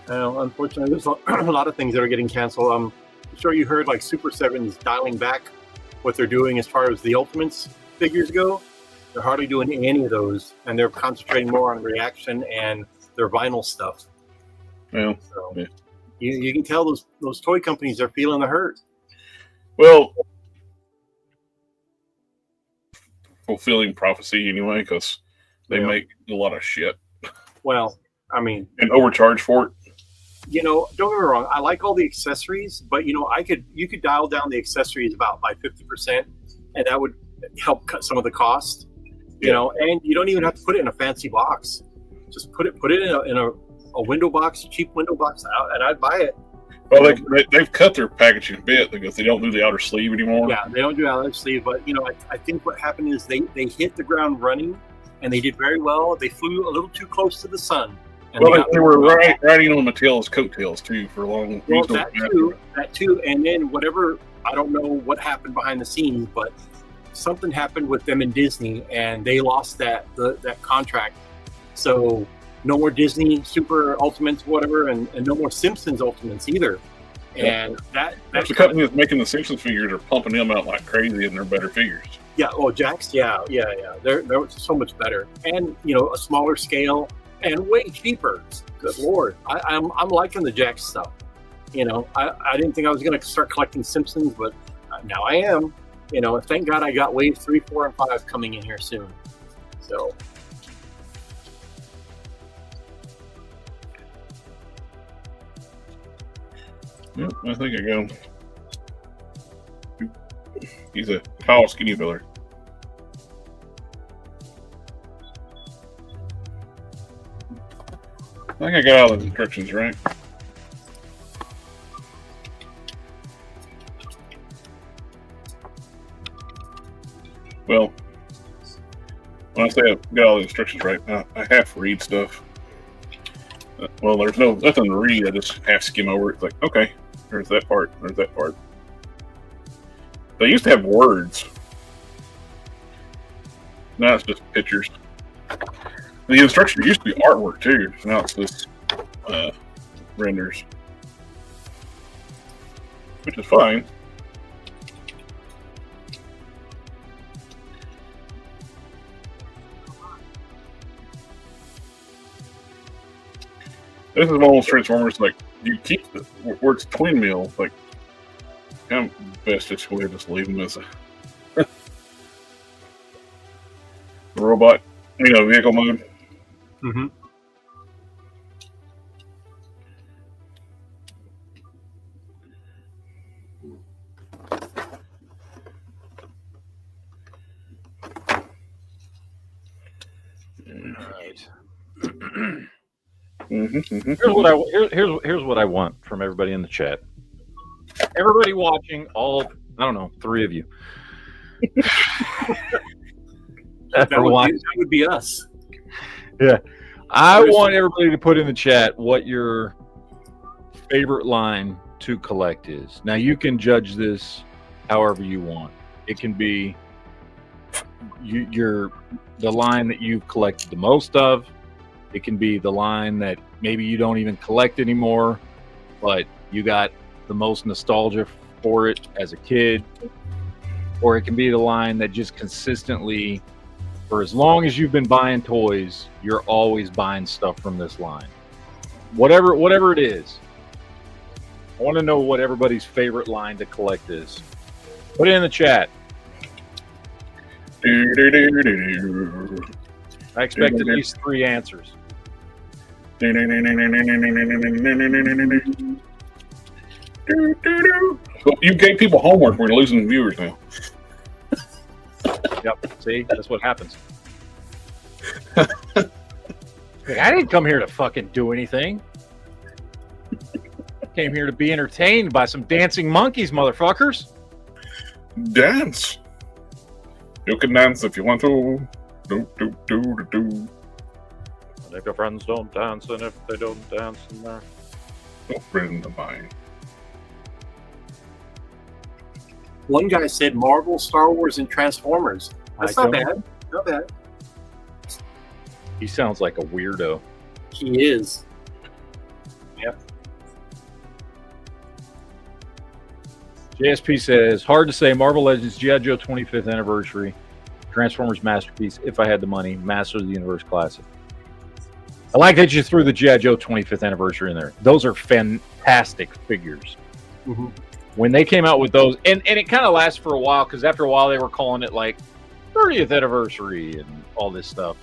S3: Unfortunately, there's a lot of things that are getting canceled. I'm sure you heard like Super 7's dialing back what they're doing as far as the Ultimates figures go. They're hardly doing any of those, and they're concentrating more on reaction and their vinyl stuff.
S1: Yeah.
S3: So you can tell those toy companies are feeling the hurt.
S1: Well, fulfilling prophecy anyway, because they make a lot of shit.
S3: Well, I mean,
S1: and overcharge for it.
S3: You know, don't get me wrong. I like all the accessories, but you know, you could dial down the accessories by 50%, and that would help cut some of the cost. You know, and you don't even have to put it in a fancy box. Just put it in a window box, cheap window box, and I'd buy it.
S1: Well, they've cut their packaging a bit because they don't do the outer sleeve anymore.
S3: Yeah, they don't do outer sleeve, but you know, I think what happened is they hit the ground running, and they did very well. They flew a little too close to the sun. And
S1: well, they were riding on Mattel's coattails too for a long.
S3: Well, that too, and then whatever, I don't know what happened behind the scenes, but something happened with them and Disney, and they lost that contract. So no more Disney Super Ultimates, whatever, and no more Simpsons Ultimates either. And that's
S1: the company that's making the Simpsons figures are pumping them out like crazy, and they're better figures.
S3: Yeah. Oh, Jax. Yeah. They're so much better, and a smaller scale and way cheaper. Good Lord, I'm liking the Jax stuff. I didn't think I was going to start collecting Simpsons, but now I am. Thank God I got Wave 3, 4, and 5 coming in here soon. So.
S1: Yep, I think I got him. He's a tall, skinny fella. I think I got all the instructions right. Well, when I say I've got all the instructions right, I half read stuff. Well, there's nothing to read. I just half skim over it. It's like, okay, there's that part. There's that part. They used to have words. Now it's just pictures. The instruction used to be artwork too. Now it's just renders, which is fine. This is one of those Transformers, like, you keep where it's twin mill, like, I'm best just go ahead and just leave them as a robot, vehicle mode.
S3: Mm-hmm.
S2: All right. Here's what I want from everybody in the chat. Everybody watching, I don't know, 3 of you.
S3: That would be us.
S2: Yeah. I want everybody to put in the chat what your favorite line to collect is. Now, you can judge this however you want. It can be the line that you've collected the most of. It can be the line that maybe you don't even collect anymore, but you got the most nostalgia for it as a kid. Or it can be the line that just consistently, for as long as you've been buying toys, you're always buying stuff from this line. Whatever it is. I want to know what everybody's favorite line to collect is. Put it in the chat. I expect at least 3 answers.
S1: Well, you gave people homework. We're losing viewers now.
S2: Yep. See, that's what happens. I didn't come here to fucking do anything. I came here to be entertained by some dancing monkeys, motherfuckers.
S1: Dance. You can dance if you want to. Do.
S2: And if your friends don't dance, and if they don't dance, then they're
S1: no friend of mine.
S3: One guy said Marvel, Star Wars, and Transformers. That's not bad. Not bad.
S2: He sounds like a weirdo.
S3: He is. Yep.
S2: JSP says, hard to say. Marvel Legends, G.I. Joe 25th anniversary, Transformers Masterpiece, if I had the money, Master of the Universe Classic. I like that you threw the G.I. Joe 25th anniversary in there. Those are fantastic figures.
S3: Mm-hmm.
S2: When they came out with those, and it kind of lasted for a while, because after a while they were calling it like 30th anniversary and all this stuff.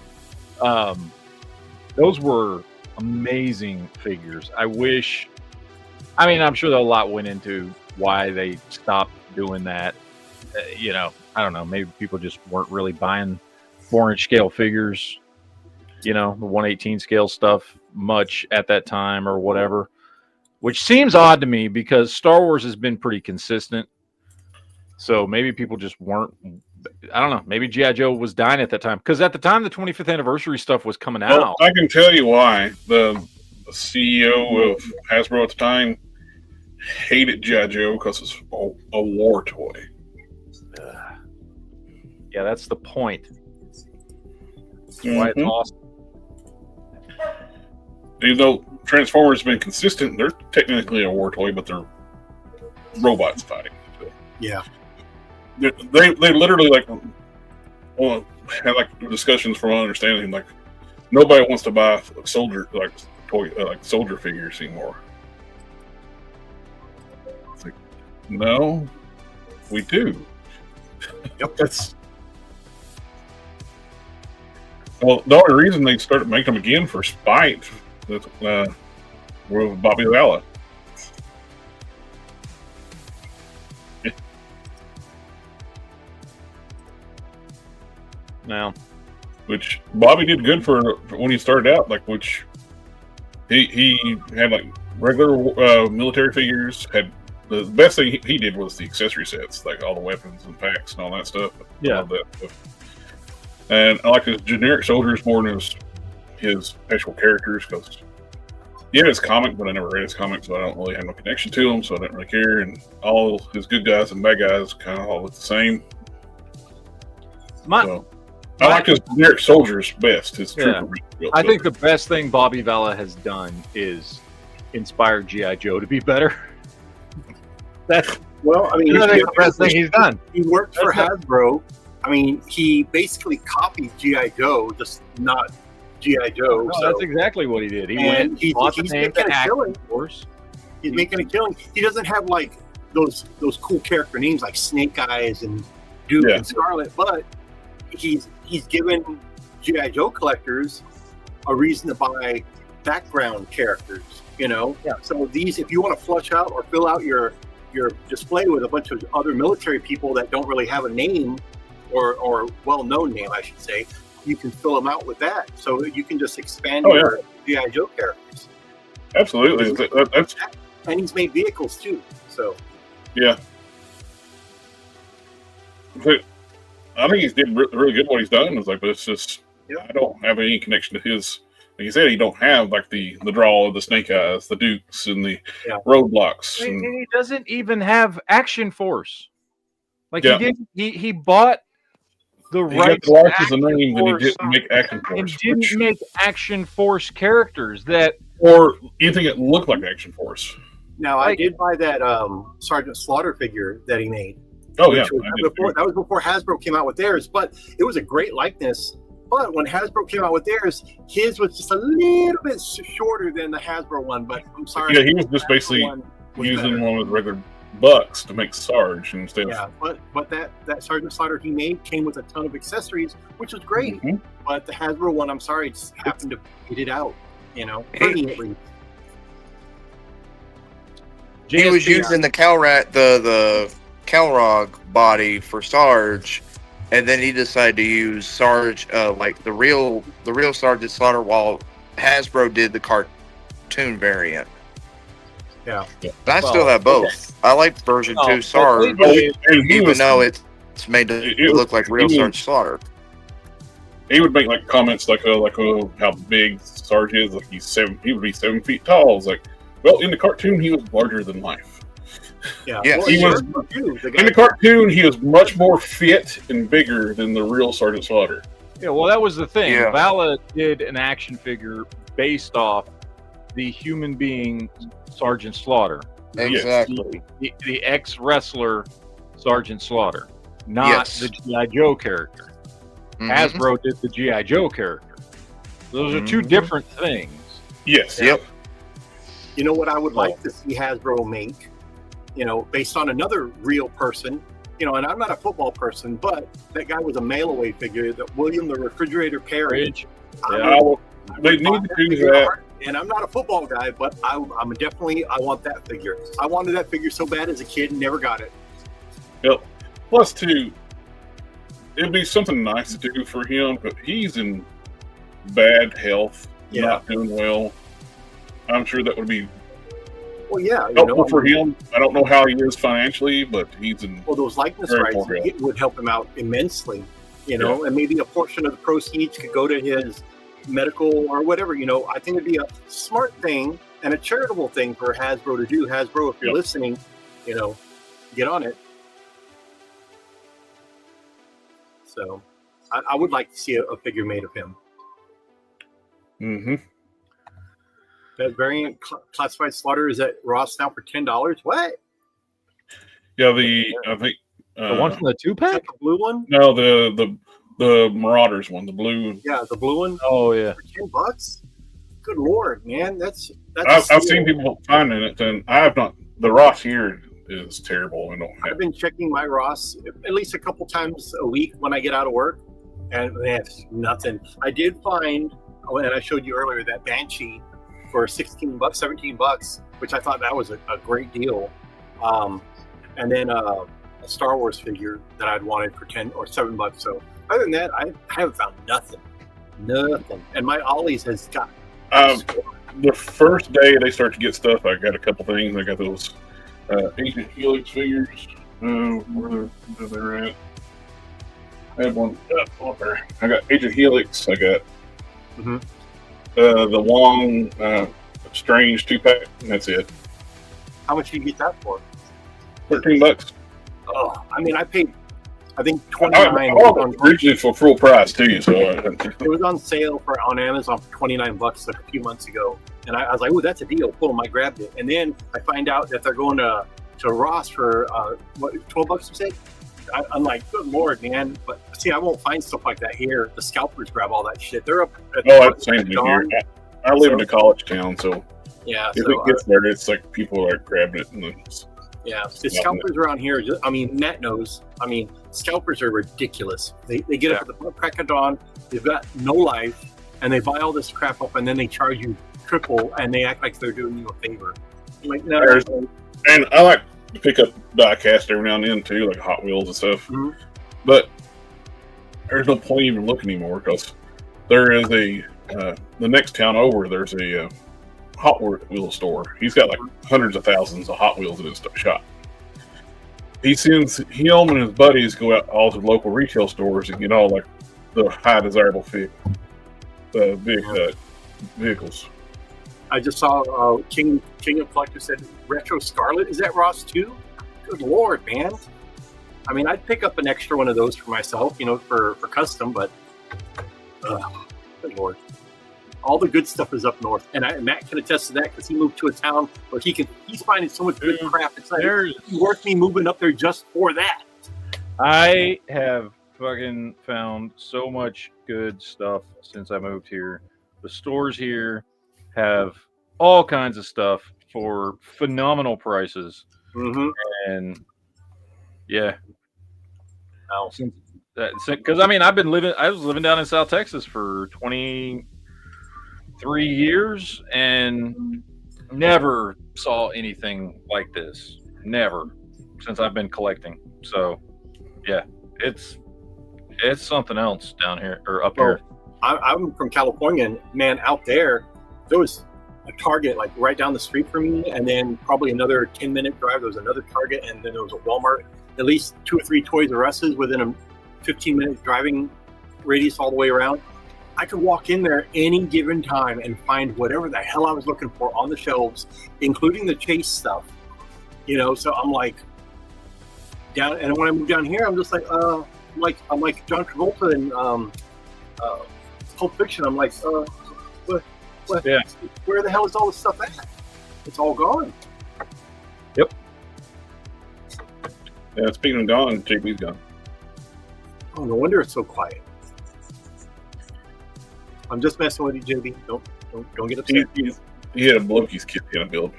S2: Those were amazing figures. I'm sure a lot went into why they stopped doing that. I don't know. Maybe people just weren't really buying 4-inch scale figures, the 1/18 scale stuff much at that time or whatever. Which seems odd to me because Star Wars has been pretty consistent. So maybe people just weren't, I don't know, maybe G.I. Joe was dying at that time. Because at the time, the 25th anniversary stuff was coming out.
S1: I can tell you why. The CEO of Hasbro at the time hated G.I. Joe because it's a war toy.
S2: Yeah, that's the point. Why it's
S1: Mhm.
S2: awesome.
S1: Even though Transformers have been consistent, they're technically a war toy, but they're robots fighting. So
S3: Yeah.
S1: they literally like had like discussions from my understanding. Like nobody wants to buy soldier toy soldier figures anymore. It's like no, we do.
S3: Yep.
S1: That's well, the only reason they started making them again for spite with Bobby Valla.
S2: Now,
S1: Which Bobby did good for when he started out. Like, which he had like regular military figures. Had the best thing he did was the accessory sets, like all the weapons and packs and all that stuff. I
S2: Yeah.
S1: love that stuff. And I like his generic soldiers more than his special characters because yeah, it's comic, but I never read his comic, so I don't really have no connection to him, so I didn't really care. And all his good guys and bad guys kind of all look the same. So I like his generic soldiers best. His trooper.
S2: I think the best thing Bobby Valla has done is inspire G.I. Joe to be better. That's
S3: Well, I mean,
S2: the best thing he's done.
S3: he worked for
S2: That's
S3: Hasbro. I mean, he basically copied G.I. Joe, just not G.I. Joe.
S2: No,
S3: so
S2: that's exactly what he did. He
S3: And
S2: went,
S3: he's-
S2: bought the
S3: he's
S2: name
S3: making
S2: to
S3: a
S2: Action
S3: killing.
S2: Force.
S3: he's making a killing. He doesn't have like those cool character names like Snake Eyes and Duke
S1: Yeah.
S3: and Scarlet, but he's given G.I. Joe collectors a reason to buy background characters. You know,
S2: Yeah.
S3: So these, if you want to flush out or fill out your display with a bunch of other military people that don't really have a name or well-known name, I should say, you can fill them out with that. So you can just expand your G.I. Joe characters.
S1: Absolutely. That's
S3: And he's made vehicles too. So
S1: yeah. But I think he's did really good what he's done. It's like, but it's just I don't have any connection to his. Like you said, he don't have like the draw of the Snake Eyes, the Dukes, and the roadblocks.
S2: And
S1: And,
S2: he doesn't even have Action Force. Like
S1: Yeah.
S2: he didn't. He bought the
S1: he got
S2: rights
S1: the
S2: to
S1: license and
S2: Action
S1: name, and he
S2: Force
S1: didn't make Action
S2: and
S1: Force,
S2: didn't make Action Force characters that
S1: or anything that looked like Action Force.
S3: now I
S2: Like-
S3: did buy that Sergeant Slaughter figure that he made.
S1: Oh yeah,
S3: which was
S1: I did
S3: before,
S1: too.
S3: that was before Hasbro came out with theirs, but it was a great likeness. But when Hasbro came out with theirs, his was just a little bit shorter than the Hasbro one. But I'm sorry,
S1: Yeah, he was just
S3: Hasbro
S1: basically
S3: one was
S1: using
S3: better.
S1: one of the regular bucks to make Sarge instead
S3: Yeah,
S1: of.
S3: but that Sergeant Slaughter he made came with a ton of accessories, which was great.
S1: Mhm.
S3: But the Hasbro one, I'm sorry, just happened to beat it out. You know, for me at least.
S4: He was
S2: JSP
S4: using the the Calrog body for Sarge, and then he decided to use Sarge, like the real Sergeant Slaughter, while Hasbro did the cartoon variant.
S3: Yeah.
S4: But I still have both. I like version
S2: Oh,
S4: 2 Sarge,
S1: Oh, and he
S4: even
S1: was,
S4: though it's made to
S1: It was-
S4: look like real
S1: he was-
S4: Sergeant Slaughter.
S1: he would make like comments like how big Sarge is. Like he would be 7 feet tall. I was like, well, in the cartoon he was larger than life.
S3: Yeah,
S4: Yes.
S3: Well,
S1: He
S3: in
S1: was-
S3: Hasbro, too, the
S1: In
S3: guy-
S1: the cartoon, he was much more fit and bigger than the real Sergeant Slaughter.
S2: Yeah, well, that was the thing.
S4: Yeah.
S2: Valla did an action figure based off the human being Sergeant Slaughter,
S4: Exactly.
S2: the ex-wrestler Sergeant Slaughter, not
S4: Yes.
S2: the G.I. Joe character.
S4: Mhm.
S2: Hasbro did the G.I. Joe character. Those are two
S4: Mhm.
S2: different things.
S1: Yes.
S4: Yep.
S3: You know what I would like to see Hasbro make, based on another real person, and I'm not a football person, but that guy was a mail away figure, that William the Refrigerator Perry.
S2: Bridge.
S3: I
S2: Yeah.
S3: would
S1: They
S3: buy
S1: need to do
S3: figure
S1: that.
S3: hard, and I'm not a football guy, but I want that figure. I wanted that figure so bad as a kid and never got it.
S1: Plus, too, it'd be something nice to do for him, but he's in bad health, not doing well. I'm sure that would be
S3: Well, yeah,
S1: helpful for him. I don't know how he is financially, but he's in.
S3: Well, those likeness
S1: Very
S3: rights
S1: poor health.
S3: it would help him out immensely, and maybe a portion of the proceeds could go to his medical or whatever. I think it'd be a smart thing and a charitable thing for Hasbro to do. Hasbro, if you're
S1: Yep.
S3: listening, get on it. So I would like to see a figure made of him.
S1: Mm-hmm.
S3: That variant classified slaughter is at Ross now for $10. What?
S1: Yeah, I think
S2: The one from the
S3: Is that
S2: 2-pack?
S3: the blue one?
S1: no, the Marauders one, the blue.
S3: Yeah, the blue one
S2: Oh yeah.
S3: for $10. Good lord, man, that's.
S1: I've seen people finding it, and I have not. The Ross here is terrible. I don't
S3: I've
S1: have.
S3: been checking my Ross at least a couple times a week when I get out of work, and man, it's nothing. I did find, and I showed you earlier, that Banshee for $16, $17, which I thought that was a great deal. And then a Star Wars figure that I'd wanted for $10 or $7. So other than that, I haven't found nothing. And my Ollie's has got.
S1: The first day they start to get stuff, I got a couple things. I got those Agent Helix figures. Where they're at? I have one up there. I got Agent Helix. I got the Wong Strange 2-pack, and that's it.
S3: How much did you get that for?
S1: $13.
S3: Oh, I mean, I paid, I think
S1: I
S3: $29.
S1: originally for full price too, so
S3: It was on sale on Amazon for $29 a few months ago, and I was like, "Oh, that's a deal." Boom! I grabbed it, and then I find out that they're going to Ross for what, $12? You say? I'm like, "Good lord, man!" But see, I won't find stuff like that here. The scalpers grab all that shit. They're up.
S1: that's the same thing here. I live in a college town, so
S3: yeah.
S1: if
S3: So,
S1: it gets there, it's like people are grabbing it.
S3: yeah, the scalpers around here. I mean, Matt knows. I mean, scalpers are ridiculous. They get up at the crack of dawn. They've got no life, and they buy all this crap up, and then they charge you triple, and they act like they're doing you a favor. I'm like, no.
S1: And I like to pick up die-cast every now and then too, like Hot Wheels and stuff.
S3: Mm-hmm.
S1: But there's no point even looking anymore because there is the next town over. There's a Hot Wheels store. He's got like hundreds of thousands of Hot Wheels in his shop. Him and his buddies go out all to local retail stores and get all like the high desirable vehicles.
S3: I just saw King of Collectors said Retro Scarlet is at Ross too. Good lord, man! I mean, I'd pick up an extra one of those for myself, for custom, but good lord. All the good stuff is up north, and Matt can attest to that because he moved to a town where he's finding so much good crap. It's like it's worth me moving up there just for that.
S2: I have fucking found so much good stuff since I moved here. The stores here have all kinds of stuff for phenomenal prices, and yeah. Because I mean, I was living down in South Texas for 23 years and never saw anything like this. Never, since I've been collecting. So, yeah, it's something else down here or up here.
S3: I'm from California, and man, out there was a Target like right down the street from me, and then probably another 10-minute drive. There was another Target, and then there was a Walmart. At least 2 or 3 Toys R Us's within a 15-minute driving radius all the way around. I could walk in there any given time and find whatever the hell I was looking for on the shelves, including the Chase stuff. So I'm like down, and when I moved down here, I'm just like, I'm like John Travolta in Pulp Fiction. I'm like, what?
S2: Yeah.
S3: Where the hell is all this stuff at? It's all gone.
S2: Yep.
S1: Yeah, speaking of gone, JB's gone.
S3: Oh, no wonder it's so quiet. I'm just messing with you, JB. Don't get upset.
S1: He had a Blokey's kit he had to build.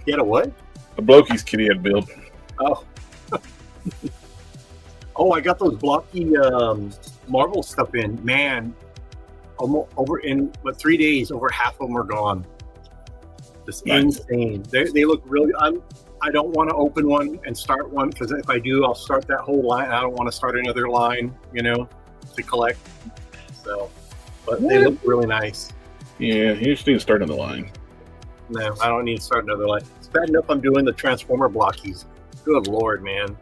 S3: He had a what?
S1: A Blokey's kit he had to build.
S3: Oh. I got those blocky Marvel stuff in. Man, over in 3 days, over half of them are gone. Just insane. They look really. I don't want to open one and start one because if I do, I'll start that whole line. I don't want to start another line, to collect. So, but they look really nice.
S1: Yeah, you just need to start on the line.
S3: No, I don't need to start another line. It's bad enough I'm doing the Transformer blockies. Good lord, man.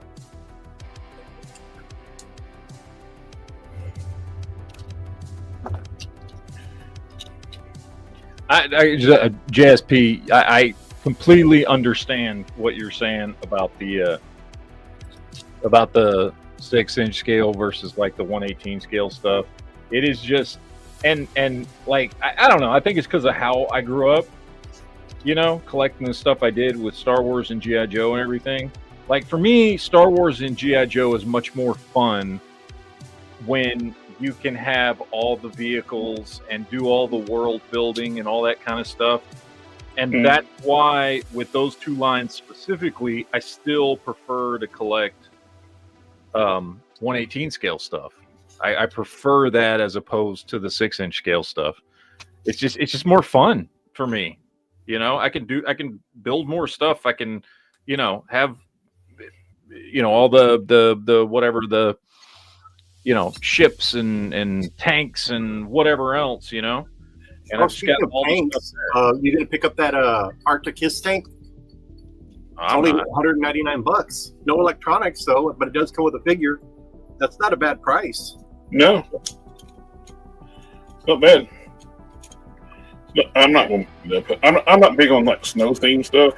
S2: JSP, I completely understand what you're saying about the 6-inch scale versus like the 1/18 scale stuff. It is just, and like I don't know. I think it's because of how I grew up, you know, collecting the stuff I did with Star Wars and GI Joe and everything. Like for me, Star Wars and GI Joe is much more fun when you can have all the vehicles and do all the world building and all that kind of stuff. And that's why with those two lines specifically, I still prefer to collect 1/18 scale stuff. I prefer that as opposed to the 6-inch scale stuff. It's just more fun for me. You know, I can build more stuff. I can, you know, have, you know, all the whatever the, you know, ships and tanks and whatever else, you know. And I've just got all
S3: tanks, you're gonna pick up that Arctic Hiss tank? It's only $199. No electronics though, but it does come with a figure. That's not a bad price.
S1: No, not bad. No, I'm not going to put. I'm not big on like snow themed stuff.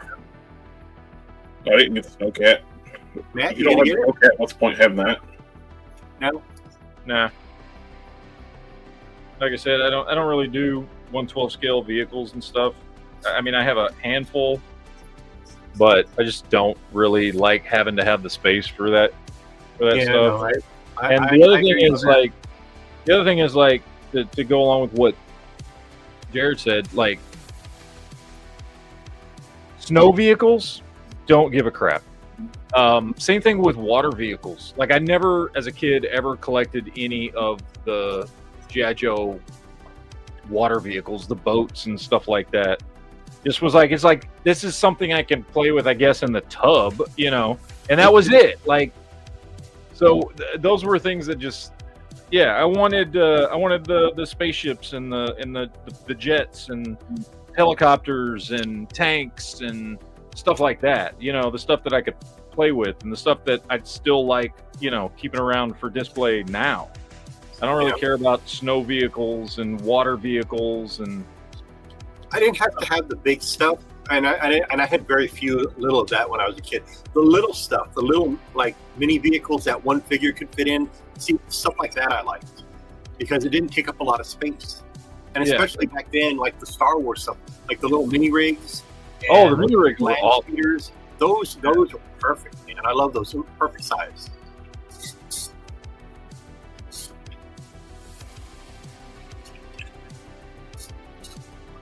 S1: I didn't get the snow cat.
S3: Matt,
S1: If you don't have the snow cat, what's the point having that?
S3: No.
S2: Nah. Like I said, I don't really do 1/12 scale vehicles and stuff. I mean, I have a handful, but I just don't really like having to have the space for that stuff.
S3: No,
S2: and the other thing is like to go along with what Jared said, like snow vehicles don't give a crap. Same thing with water vehicles. Like I never, as a kid, ever collected any of the GI Joe water vehicles, the boats and stuff like that. Just was like, it's like this is something I can play with, I guess, in the tub, you know, and that was it. Like, so those were things that just, yeah, I wanted the spaceships and the jets and helicopters and tanks and stuff like that. You know, the stuff that I could play with and the stuff that I'd still like, you know, keeping around for display now. I don't really care about snow vehicles and water vehicles, and
S3: I didn't have to have the big stuff, and I had very little of that when I was a kid. The little stuff, the little like mini vehicles that one figure could fit in, see, stuff like that I liked because it didn't take up a lot of space, and especially back then, like the Star Wars stuff, like the little mini rigs.
S2: Oh, the mini rigs were awesome.
S3: Speeders, those were perfect, man. I love those. Perfect size.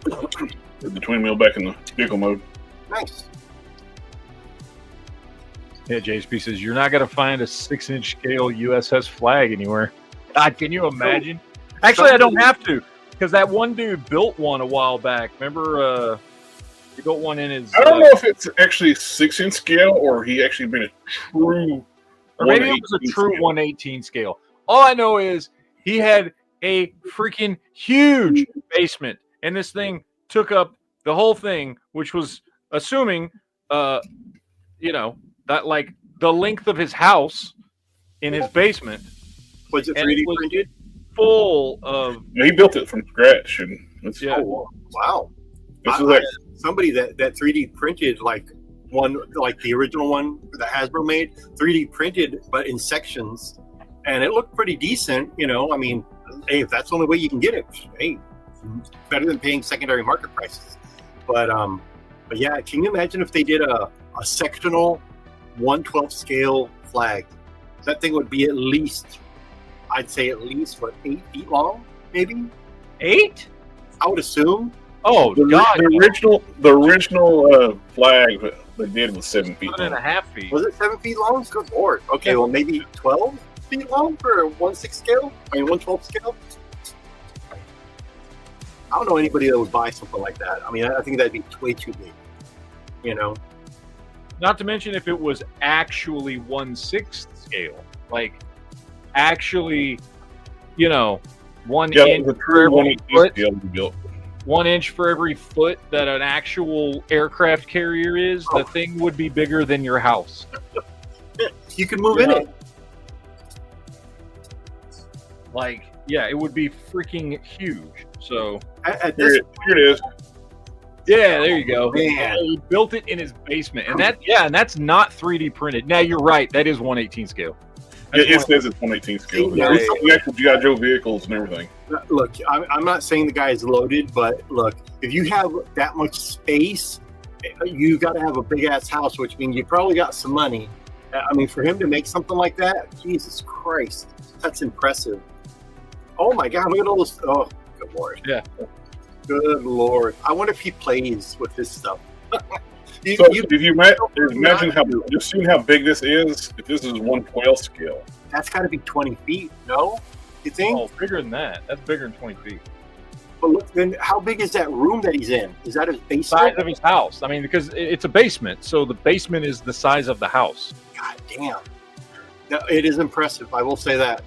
S1: Put the twin wheel back in the vehicle mode.
S3: Nice.
S2: Yeah, JSP says you're not gonna find a 6-inch scale USS flag anywhere. God, can you imagine? Actually, I don't have to, because that one dude built one a while back. Remember, he built one in his.
S1: I don't know if it's actually 6-inch scale or he actually been a true.
S2: Or maybe it was a true 1/18 scale. All I know is he had a freaking huge basement, and this thing took up the whole thing, which was assuming, you know, that like the length of his house in his basement.
S3: Was it 3D printed?
S2: Full of.
S1: Yeah, he built it from scratch, and it's
S3: Oh, wow.
S1: This is like
S3: Somebody that 3D printed like one, like the original one that Hasbro made, 3D printed, but in sections, and it looked pretty decent. You know, I mean, hey, if that's the only way you can get it, hey, better than paying secondary market prices. But yeah, can you imagine if they did a sectional 1/12 scale flag? That thing would be at least, I'd say at least, what, 8 feet long, maybe?
S2: 8?
S3: I would assume.
S2: Oh,
S1: the original flag that they did was 7 feet.
S2: 7.5 feet.
S3: Was it 7 feet long? Good lord. Okay, well maybe 12 feet long for a 1/6 scale. I mean 1/12 scale. I don't know anybody that would buy something like that. I mean, I think that'd be way too big. You know.
S2: Not to mention if it was actually 1/6 scale, like actually, you know, 1 inch for every foot. 1 inch for every foot that an actual aircraft carrier is, the thing would be bigger than your house.
S3: You can move in it.
S2: Like, yeah, it would be freaking huge. So
S1: Here it is.
S2: yeah, there you go.
S3: Man.
S2: He built it in his basement, and that's not 3D printed. Now you're right, that is 1/18 scale.
S1: Yeah, it says it's 118 scale.
S3: Yeah,
S1: It's the actual GI Joe vehicles and everything.
S3: Look, I'm not saying the guy is loaded, but look, if you have that much space, you got to have a big ass house, which means you probably got some money. I mean, for him to make something like that, Jesus Christ, that's impressive. Oh my God, look at all this. Oh, good Lord.
S2: Yeah.
S3: Good Lord. I wonder if he plays with this stuff.
S1: So if you imagine how, you've seen how big this is, if this is 1/12 scale.
S3: That's got to be 20 feet, no? You think?
S5: Oh, bigger than that. That's bigger than 20 feet.
S3: But look, then how big is that room that he's in? Is that his basement?
S5: Size of his house. I mean, because it's a basement, so the basement is the size of the house.
S3: God damn. No, it is impressive. I will say that.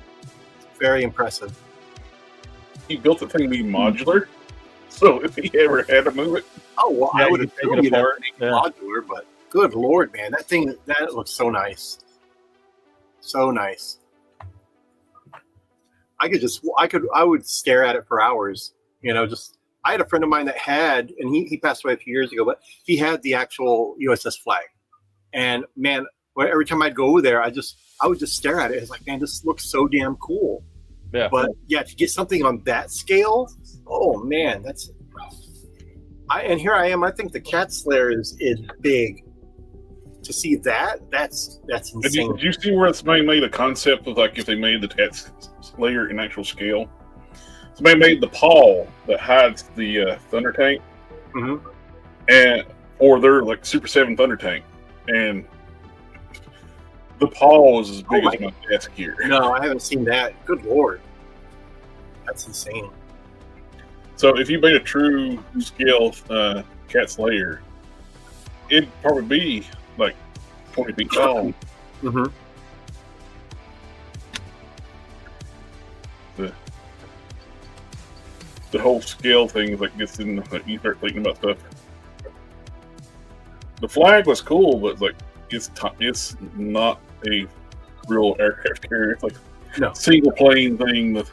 S3: Very impressive.
S1: He built the thing to be modular, so if he ever had to move it,
S3: Oh, well,
S5: Yeah,
S3: I would
S5: you
S3: have
S5: can take
S3: taken
S5: it
S3: it
S5: apart.
S3: apart, modular, but good Lord, man, that looks so nice. So nice. I would stare at it for hours. You know, I had a friend of mine that had, and he passed away a few years ago, but he had the actual USS flag. And man, every time I'd go over there, I would just stare at it. It's like, man, this looks so damn cool.
S5: Yeah.
S3: But yeah, to get something on that scale, oh man, and here I am. I think the Cat Slayer is big. To see that's insane.
S1: did you see where somebody made a concept of like if they made the Cat Slayer in actual scale? Somebody made the paw that hides the Thunder Tank, or their like Super 7 Thunder Tank, and the paw is as big as my desk here.
S3: No, I haven't seen that. Good Lord, that's insane.
S1: So if you made a true scale Cat Slayer, it'd probably be like 20 feet tall. The whole scale thing like gets in. Like, you start thinking about stuff. The flag was cool, but like it's not a real aircraft carrier. It's like a single plane thing with.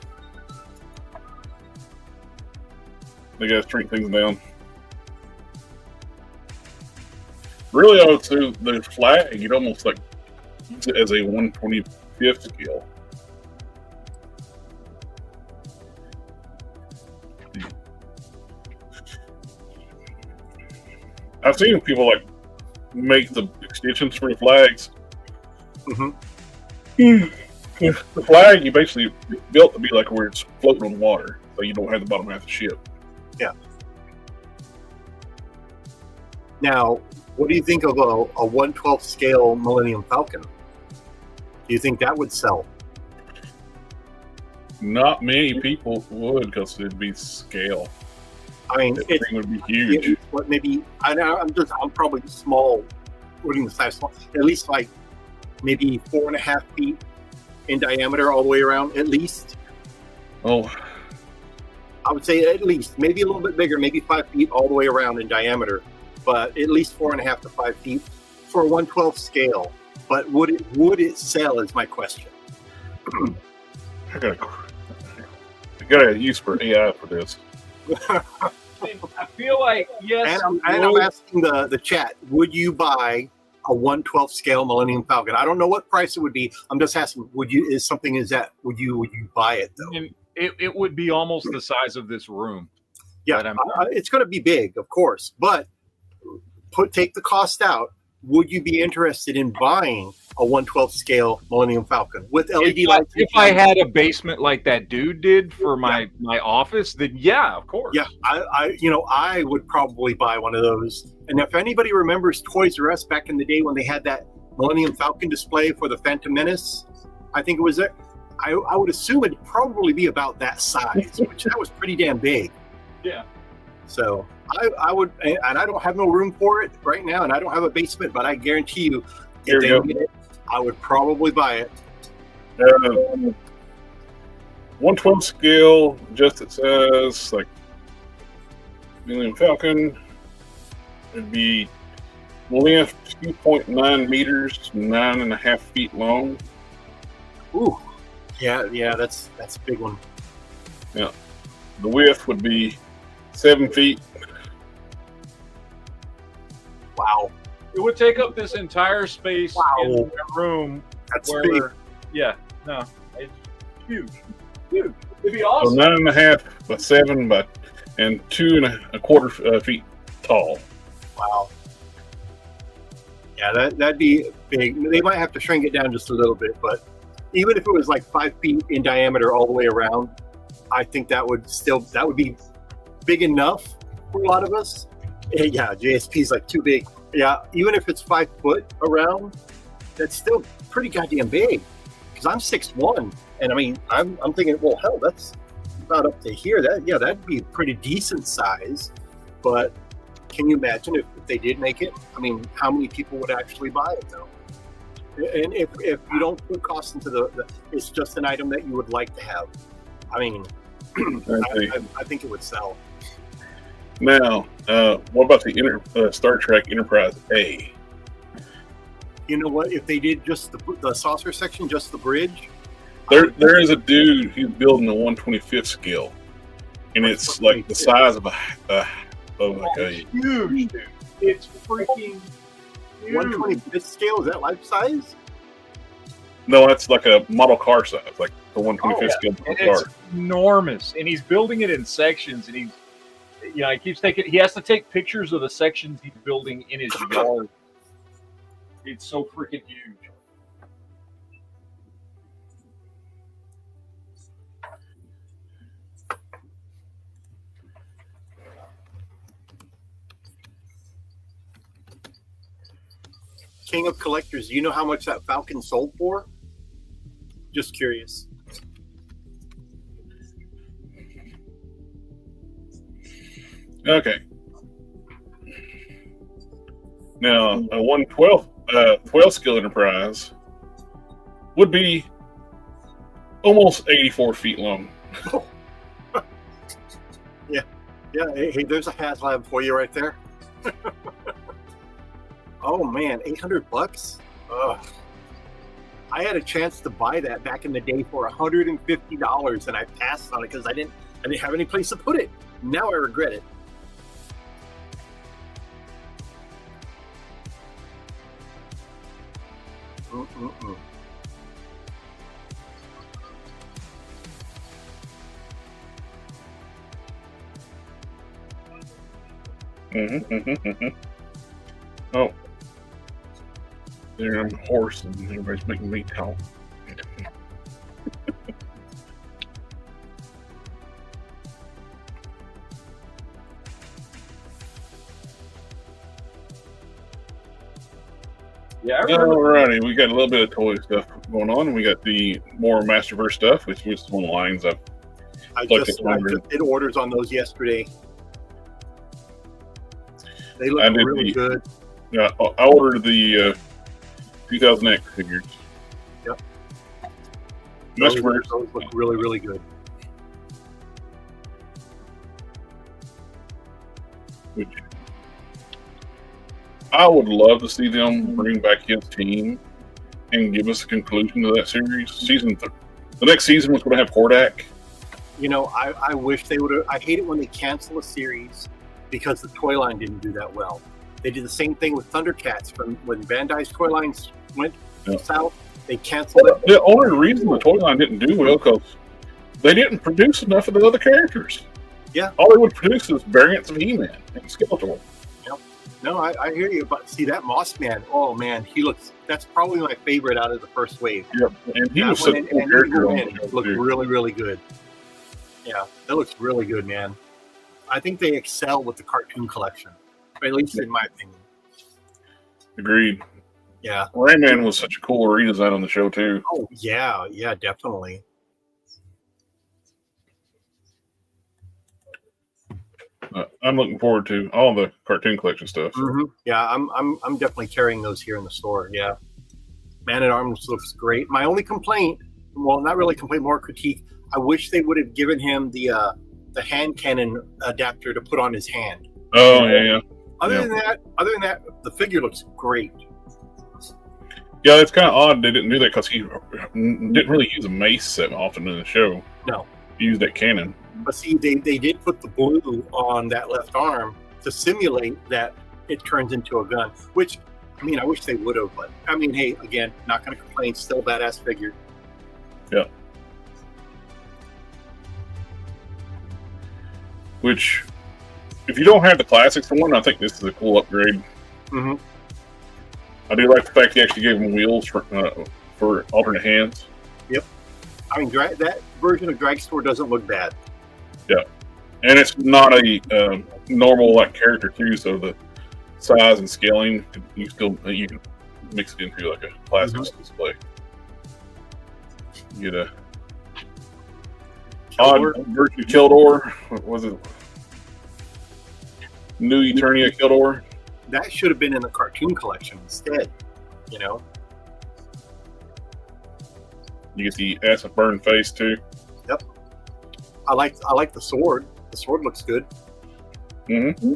S1: They gotta shrink things down. Really, I would say the flag, you'd almost like use it as a 1/25th scale. I've seen people like make the extensions for the flags. The flag, you basically built to be like where it's floating on water, so you don't have the bottom half of the ship.
S3: Yeah. Now, what do you think of a 1/12 scale Millennium Falcon? Do you think that would sell?
S1: Not many people would, because it'd be scale.
S3: I mean,
S1: That thing would be huge.
S3: But maybe I'm probably small, putting the size small. At least like maybe 4.5 feet in diameter all the way around, at least.
S1: Oh,
S3: I would say at least, maybe a little bit bigger, maybe 5 feet all the way around in diameter, but at least 4.5 to 5 feet for a 1/12 scale. But would it sell? Is my question.
S1: I got a use for AI for this.
S2: I feel like yes.
S3: And I'm asking the chat: would you buy a 1/12 scale Millennium Falcon? I don't know what price it would be. I'm just asking: would you buy it though?
S2: And it would be almost the size of this room.
S3: Yeah, it's going to be big, of course, but take the cost out. Would you be interested in buying a 1/12 scale Millennium Falcon with LED lights?
S2: If I had a basement like that dude did for my office, then yeah, of course.
S3: Yeah, I would probably buy one of those. And if anybody remembers Toys R Us back in the day when they had that Millennium Falcon display for the Phantom Menace, I think it was there. I would assume it'd probably be about that size, which that was pretty damn big.
S2: Yeah.
S3: So I would, and I don't have no room for it right now, and I don't have a basement, but I guarantee you, if they get it, I would probably buy it.
S1: 1/12 scale, just it says like Millennium Falcon. It'd be length 2.9 meters, 9.5 feet long.
S3: Ooh, yeah, that's a big one.
S1: Yeah, the width would be 7 feet.
S3: Wow,
S2: It would take up this entire space in the room
S3: that's
S2: where
S3: big.
S5: Yeah, no, it's huge, huge. It'd be
S1: So
S5: awesome.
S1: 9.5 by 7 by and 2.25 feet tall.
S3: Wow. Yeah, that'd be big. They might have to shrink it down just a little bit, but even if it was like 5 feet in diameter all the way around, I think that would be big enough for a lot of us. Yeah, JSP is like too big. Yeah, even if it's 5 foot around, that's still pretty goddamn big. Because I'm 6'1", and I mean, I'm thinking, well, hell, that's about up to here. That'd be a pretty decent size. But can you imagine if they did make it? I mean, how many people would actually buy it though? And if you don't put cost into the it's just an item that you would like to have. I mean, I think it would sell.
S1: Now, what about the Star Trek Enterprise A?
S3: You know what? If they did just the saucer section, just the bridge.
S1: There is a dude who's building a 1/25th scale, and it's like the size of a
S2: Huge, dude. It's freaking huge.
S3: 1/25th scale, is that life size?
S1: No, that's like a model car size, like the 1/25th scale
S5: And
S1: car.
S5: it's enormous, and he's building it in sections, and he has to take pictures of the sections he's building in his yard. It's so freaking huge.
S3: King of Collectors, do you know how much that Falcon sold for? Just curious.
S1: Okay. Now, a 12 scale Enterprise would be almost 84 feet long.
S3: Yeah, hey, there's a HasLab for you right there. Oh man, $800. Ugh. I had a chance to buy that back in the day for $150, and I passed on it because I didn't have any place to put it. Now I regret it. Mm-mm-mm.
S1: Oh, there I'm a horse, and everybody's making me talk.
S2: Yeah, I remember.
S1: Alrighty, we got a little bit of toy stuff going on. We got the more Masterverse stuff, which was one of the lines up.
S3: I
S1: Like
S3: just
S1: it's
S3: did orders on those yesterday. They look
S1: I did
S3: really good.
S1: Yeah, I ordered the 2000X figures.
S3: Yep.
S1: Masterverse.
S3: Those look really, really good.
S1: Which I would love to see them bring back his team and give us a conclusion to that series. The next season was going to have Kordak.
S3: You know, I wish they would have. I hate it when they cancel a series because the toy line didn't do that well. They did the same thing with Thundercats from when Bandai's toy lines went south. They canceled it.
S1: The only reason the toy line didn't do well because they didn't produce enough of the other characters.
S3: Yeah.
S1: All they would produce is variants of He-Man and Skeletor.
S3: No, I hear you, but see that Moss Man. Oh man, that's probably my favorite out of the first wave.
S1: Yep, and he
S3: That
S1: was such a
S3: one
S1: cool
S3: and
S1: character on
S3: Eagle
S1: the
S3: Man
S1: show,
S3: looked
S1: too.
S3: really, really good. Yeah, that looks really good, man. I think they excel with the cartoon collection, at least in my opinion.
S1: Agreed.
S3: Yeah.
S1: Rayman was such a cool redesign on the show too.
S3: Oh yeah, definitely.
S1: I'm looking forward to all the cartoon collection stuff.
S3: Mm-hmm. Yeah, I'm definitely carrying those here in the store. Yeah, Man at Arms looks great. My only complaint, well, not really complaint, more critique. I wish they would have given him the hand cannon adapter to put on his hand.
S1: Oh yeah.
S3: Other than that, the figure looks great.
S1: Yeah, it's kind of odd they didn't do that because he didn't really use a mace that often in the show.
S3: No.
S1: He used that cannon.
S3: But see, they did put the blue on that left arm to simulate that it turns into a gun, which, I mean, I wish they would have, but I mean, hey, again, not going to complain, still a badass figure.
S1: Yeah. Which, if you don't have the classics one, I think this is a cool upgrade.
S3: Mm-hmm.
S1: I do like the fact he actually gave them wheels for alternate hands.
S3: Yep. I mean, that version of Dragstore doesn't look bad.
S1: Yeah. And it's not a normal like character too, so the size and scaling you can mix it into like a classics display. You get a odd version of Kildor. What was it? New Eternia Kildor.
S3: That should have been in the cartoon collection instead. You know.
S1: You get the acid burn face too.
S3: Yep. I like the sword. The sword looks good.
S1: Mm-hmm.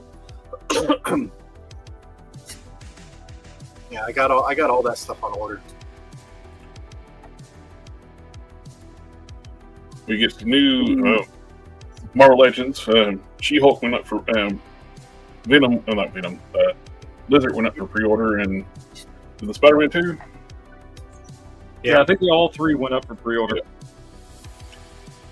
S3: Yeah, I got all that stuff on order.
S1: We get the new Marvel Legends. She-Hulk went up for Venom. Not Venom. Lizard went up for pre-order, and did the Spider-Man too?
S2: Yeah, I think they all three went up for pre-order.
S1: Yeah.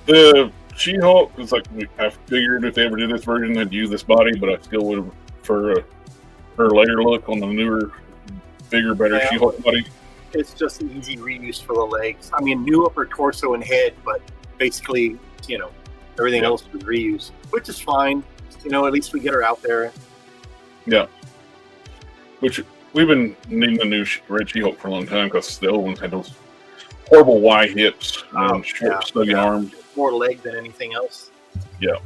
S1: The She-Hulk is like, I figured if they ever did this version, they'd use this body, but I still would prefer her later look on the newer, bigger, better She-Hulk body.
S3: It's just an easy reuse for the legs. I mean, new upper torso and head, but basically, you know, everything else was reused, which is fine. You know, at least we get her out there.
S1: Yeah. Which we've been needing a new Red She-Hulk for a long time because the old ones had those horrible wide hips and short, snuggy arms.
S3: More leg than anything else.
S1: Yeah.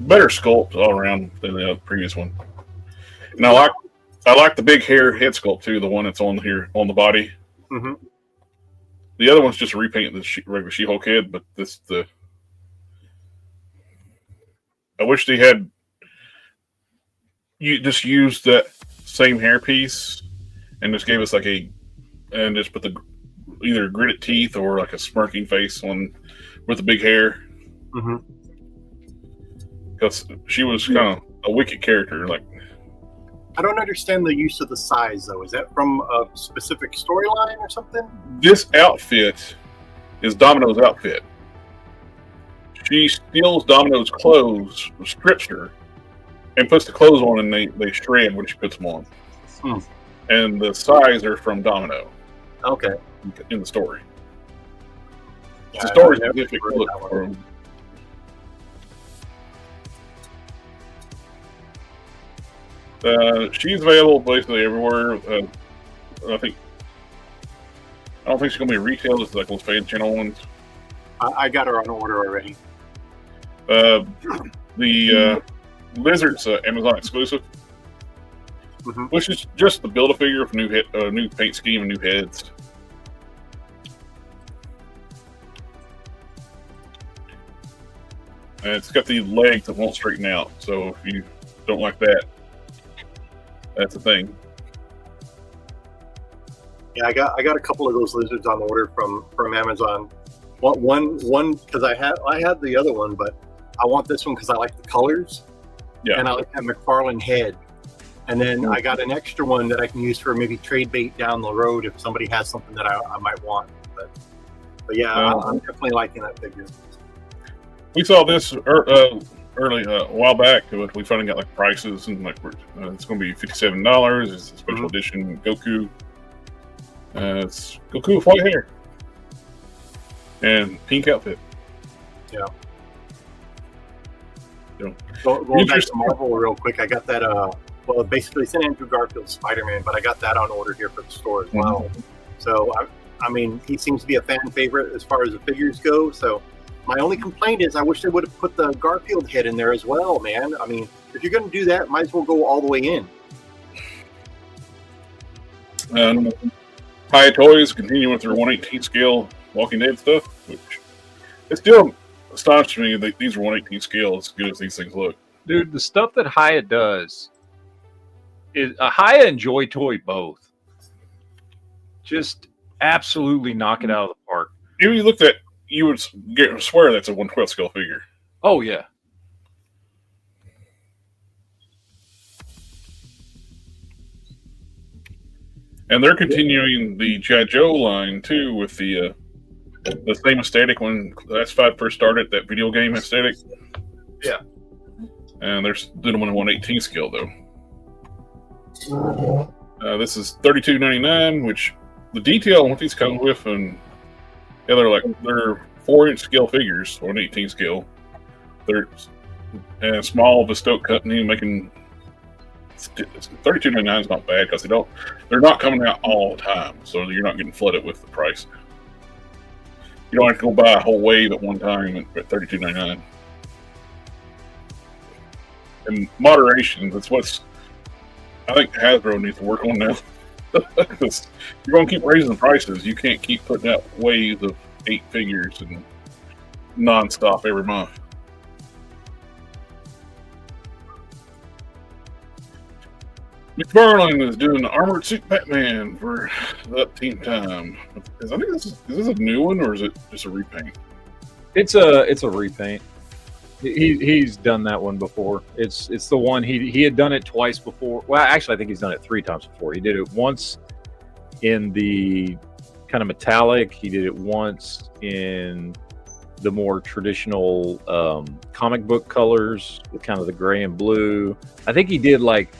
S1: Better sculpt all around than the previous one. And I like the big hair head sculpt too, the one that's on here on the body.
S3: Mm-hmm.
S1: The other one's just a repaint of the regular She-Hulk head, but I wish they had just used that same hair piece and just gave us and just put the either gritted teeth or like a smirking face on with the big hair.
S3: Mm-hmm.
S1: Because she was kind of a wicked character. Like,
S3: I don't understand the use of the size though. Is that from a specific storyline or something?
S1: This outfit is Domino's outfit. She steals Domino's clothes, strips her, and puts the clothes on, and they shred when she puts them on.
S3: Hmm.
S1: And the size are from Domino.
S3: Okay.
S1: In the story.
S3: Yeah,
S1: the story specific look for them. She's available basically everywhere. I don't think she's gonna be retail. It's like those fan channel ones.
S3: I got her on order already.
S1: The Lizard's Amazon exclusive, which is just the Build-A-Figure with new paint scheme and new heads. And it's got the legs that won't straighten out. So if you don't like that, that's the thing.
S3: Yeah, I got a couple of those lizards on order from Amazon. One because I had the other one, but I want this one because I like the colors.
S1: Yeah.
S3: And I like that McFarlane head. And then I got an extra one that I can use for maybe trade bait down the road if somebody has something that I might want. But yeah, I'm definitely liking that figure.
S1: We saw this early a while back. But we finally got like prices, and like it's going to be $57. It's a special edition Goku. It's Goku with white hair and pink outfit.
S3: Yeah.
S1: So,
S3: going back to Marvel real quick, I got that. Well, basically, it's an Andrew Garfield Spider-Man, but I got that on order here for the store as well. So, I mean, he seems to be a fan favorite as far as the figures go. So, my only complaint is I wish they would have put the Garfield head in there as well, man. I mean, if you're going to do that, might as well go all the way in.
S1: Hiya Toys continue with their 1/18 scale Walking Dead stuff, which it still astonishes me that these are 1/18 scale as good as these things look.
S5: Dude, the stuff that Hiya does is Hiya and Joy Toy both just absolutely knock it out of the park.
S1: If you looked at, you would swear that's a 1/12 scale figure.
S5: Oh yeah.
S1: And they're continuing the G.I. Joe line too with the the same aesthetic when Classified first started, that video game aesthetic.
S5: Yeah.
S1: And they're doing them in 1/18 scale though. This is $32.99, which the detail on what these come with, and yeah, they're 4-inch scale figures, 1/18 scale. They're a small bespoke company making. $32.99 is not bad because they're not coming out all the time, so you're not getting flooded with the price. You don't have to go buy a whole wave at one time at $32.99. And moderation, that's what's I think Hasbro needs to work on now. Because you're going to keep raising the prices. You can't keep putting out waves of 8 figures and non-stop every month. McFarlane is doing the Armored Suit Batman for the Team Time. I think is this a new one or is it just a repaint?
S2: It's a repaint. He's done that one before. It's the one he had done it twice before. Well, actually, I think he's done it 3 times before. He did it once in the kind of metallic. He did it once in the more traditional comic book colors, with kind of the gray and blue. I think he did like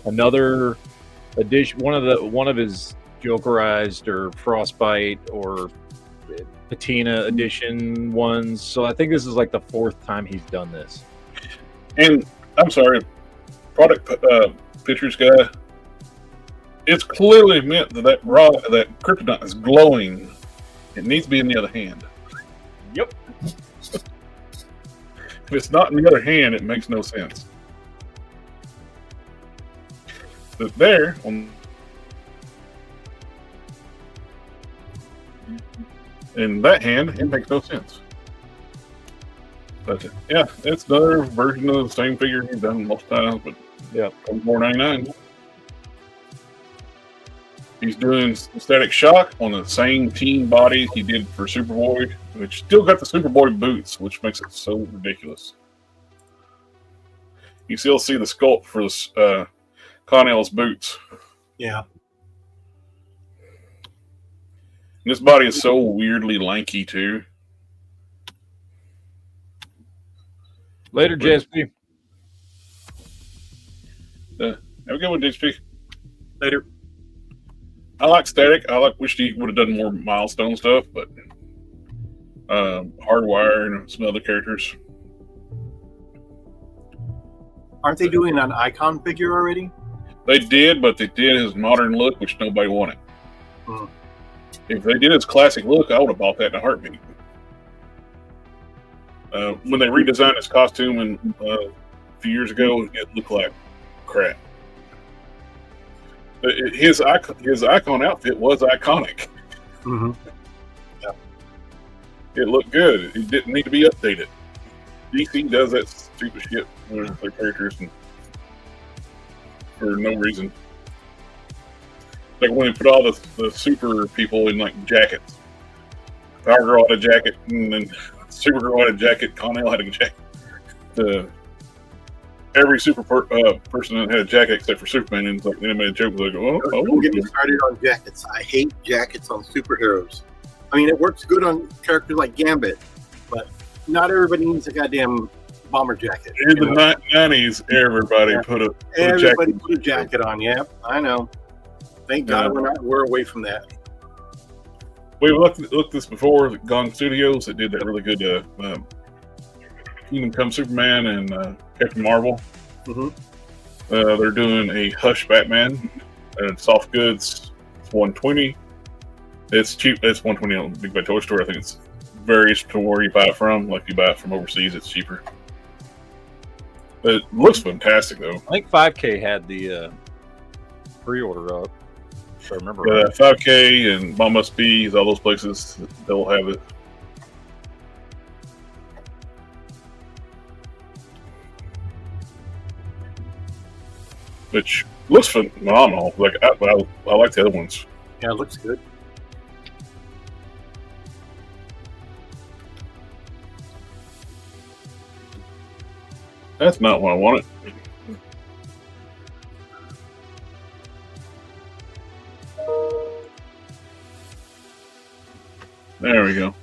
S2: another edition, one of his Jokerized or Frostbite or Patina edition ones. So I think this is like the 4th time he's done this.
S1: And I'm sorry, product pictures guy. It's clearly meant that kryptonite is glowing. It needs to be in the other hand.
S5: Yep.
S1: If it's not in the other hand, it makes no sense. But there, in that hand, it makes no sense. But yeah, it's another version of the same figure he's done most times, but yeah, $4.99. He's doing Static Shock on the same team body he did for Superboy, which still got the Superboy boots, which makes it so ridiculous. You still see the sculpt for the Connell's boots.
S3: Yeah.
S1: And this body is so weirdly lanky too.
S2: Later, JSP.
S1: Have a good one, JSP.
S3: Later.
S1: I like Static. Wish he would have done more milestone stuff, but Hardwire and some other characters.
S3: Aren't they doing an Icon figure already?
S1: They did, but they did his modern look, which nobody wanted.
S3: Hmm.
S1: If they did his classic look, I would have bought that in a heartbeat. When they redesigned his costume a few years ago, it looked like crap. His icon outfit was iconic.
S3: Mm-hmm.
S1: Yeah. It looked good. It didn't need to be updated. DC does that stupid shit with their characters for no reason. Like when they put all the super people in like jackets. Power Girl had a jacket, and then Supergirl had a jacket. Connell had a jacket. Every super person had a jacket except for Superman, and like, they made a joke like,
S3: Don't get me started on jackets. I hate jackets on superheroes. I mean, it works good on characters like Gambit, but not everybody needs a goddamn bomber jacket.
S1: In the 90s, everybody put a
S3: jacket on. Yeah, I know. Thank God we're away from that.
S1: We looked this before. Gone Studios that did that really good Kingdom Come Superman and Captain Marvel.
S3: Mm-hmm.
S1: They're doing a Hush Batman and soft goods. It's $120. It's cheap. It's $120 on Big Bad Toy Store. I think it's varies to where you buy it from. Like you buy it from overseas, it's cheaper. But it looks fantastic though.
S2: I think 5K had the pre-order up. If I remember right.
S1: 5K and Mom Must Be, all those places, they'll have it. Which looks phenomenal. Like I like the other ones.
S3: Yeah, it looks good.
S1: That's not what I wanted. There we go.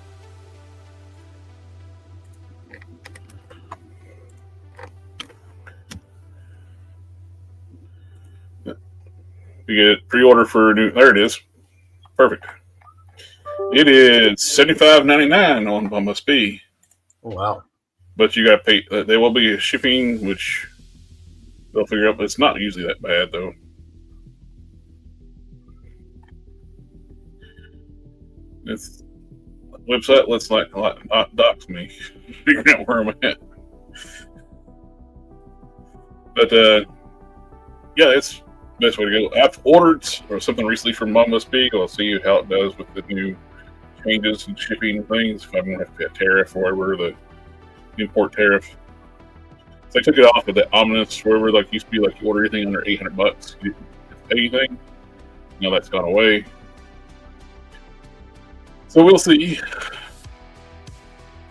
S1: You get pre-order for new. There it is. Perfect. It is $75.99 on Must Be.
S3: Oh, wow.
S1: But you got to pay. There will be shipping, which they'll figure out. But it's not usually that bad, though. It's website. Let's not dox me. Figuring out where I'm at. But yeah, it's the best way to go. I've ordered or something recently from Must Be. I'll see how it does with the new changes and shipping things. If I'm going to have to pay a tariff or whatever the import tariff. So I took it off of the ominous, wherever like used to be like you order anything under $800, you didn't pay anything. Now that's gone away. So we'll see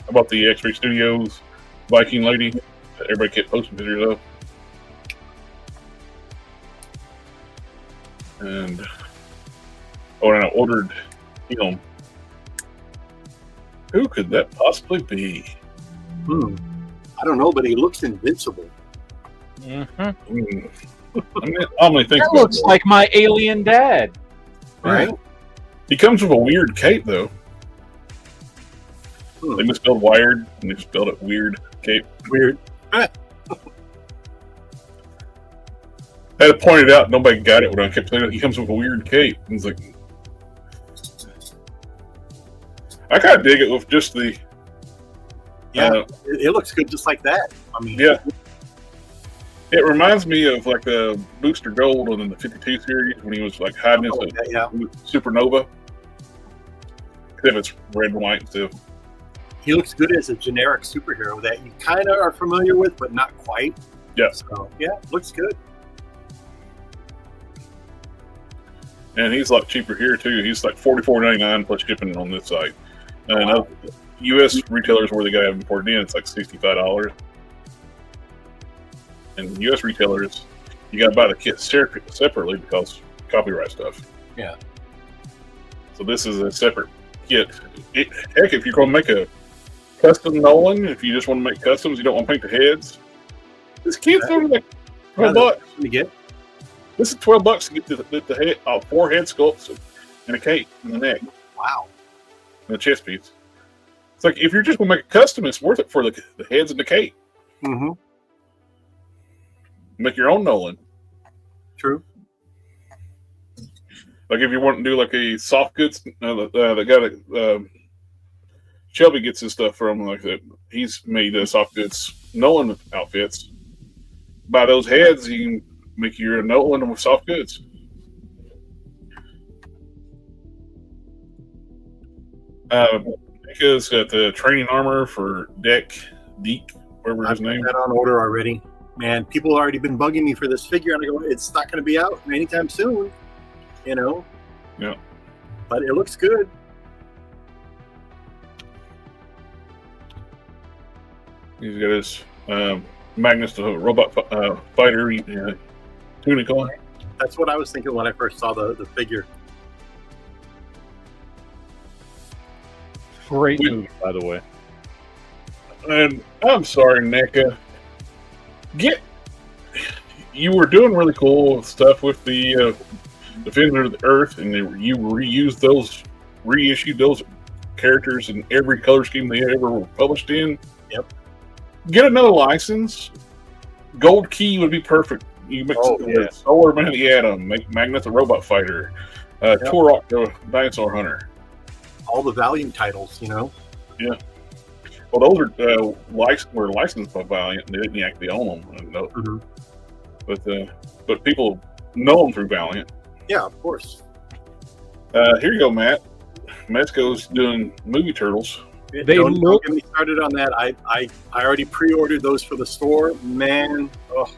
S1: about the X-Ray Studios Viking lady that everybody kept posting pictures of. And and I ordered him. Who could that possibly be?
S3: I don't know, but he looks invincible.
S2: Mm-hmm.
S1: I'm only thinking
S2: That looks like my alien dad.
S3: Right?
S1: He comes with a weird cape, though. They misspelled wired, and they spelled it weird cape.
S3: Weird.
S1: I had to point it out. Nobody got it when I kept saying it. He comes with a weird cape. And it's like, I kind of dig it with just the.
S3: Yeah, it looks good just like that. I mean,
S1: yeah. It reminds me of like the Booster Gold in the 52 series when he was like hiding his supernova. Except it's red and white too.
S3: He looks good as a generic superhero that you kind of are familiar with, but not quite.
S1: Yeah.
S3: So, yeah, looks good.
S1: And he's a lot cheaper here too. He's like $44.99 plus shipping on this site. And U.S. retailers where they got to have imported in, it's like $65. And U.S. retailers, you got to buy the kit separately because copyright stuff.
S3: Yeah.
S1: So this is a separate kit. Heck, if you're going to make a custom Nolan, if you just want to make customs, you don't want to paint the heads, this kit's only like $12.
S3: You get?
S1: This is $12 to get the head, 4 head sculpts and a cape in the neck.
S3: Wow.
S1: And the chest piece. It's like if you're just going to make a custom, it's worth it for the heads and the cape.
S3: Mm-hmm.
S1: Make your own Nolan.
S3: True.
S1: Like if you want to do like a soft goods, the guy that Shelby gets his stuff from, like that, he's made soft goods Nolan outfits. By those heads, you can make your Nolan with soft goods. Because got the training armor for Deke, whatever his name.
S3: I've got that on order already. Man, people have already been bugging me for this figure, and I go, it's not going to be out anytime soon, you know?
S1: Yeah.
S3: But it looks good.
S1: He's got his Magnus, the robot fighter tunic on.
S3: That's what I was thinking when I first saw the figure.
S2: Great movie, by the way.
S1: And I'm sorry, NECA. You were doing really cool stuff with the Defender of the Earth, and you reissued those characters in every color scheme they ever were published in.
S3: Yep.
S1: Get another license. Gold Key would be perfect. You make Solar Man the Atom, make Magnus a robot fighter, Turok the dinosaur hunter.
S3: All the Valiant titles, you know.
S1: Yeah. Well, those are were licensed by Valiant, and they didn't actually own them.
S3: Mm-hmm.
S1: But people know them through Valiant.
S3: Yeah, of course.
S1: Here you go, Matt. Mezco's doing movie turtles.
S3: Don't get me started on that. I already pre-ordered those for the store. Man,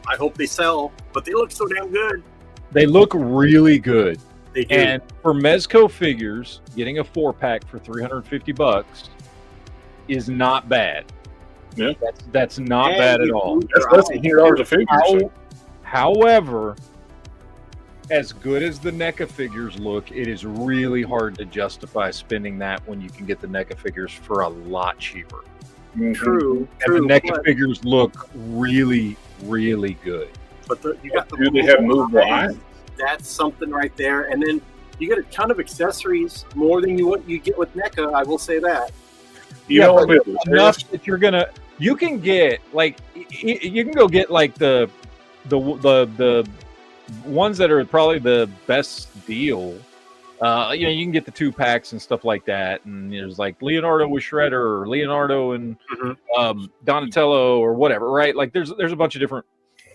S3: I hope they sell. But they look so damn good.
S2: They look really good.
S3: They do.
S2: And for Mezco figures, getting a 4-pack for $350 is not bad.
S1: Yeah,
S2: that's not bad at all.
S1: That's $100 a figure.
S2: However, as good as the NECA figures look, it is really hard to justify spending that when you can get the NECA figures for a lot cheaper.
S1: Mm-hmm.
S3: True.
S2: And the NECA figures look really, really good.
S3: But you got
S1: do they have movable eyes?
S3: that's something right there. And then you get a ton of accessories, more than what you get with NECA. I will say that.
S1: You know what?
S5: Enough that you can get like you can go get like the ones that are probably the best deal. You can get the 2-packs and stuff like that, and there's like Leonardo with Shredder, or Leonardo and Donatello, or whatever, right? Like there's a bunch of different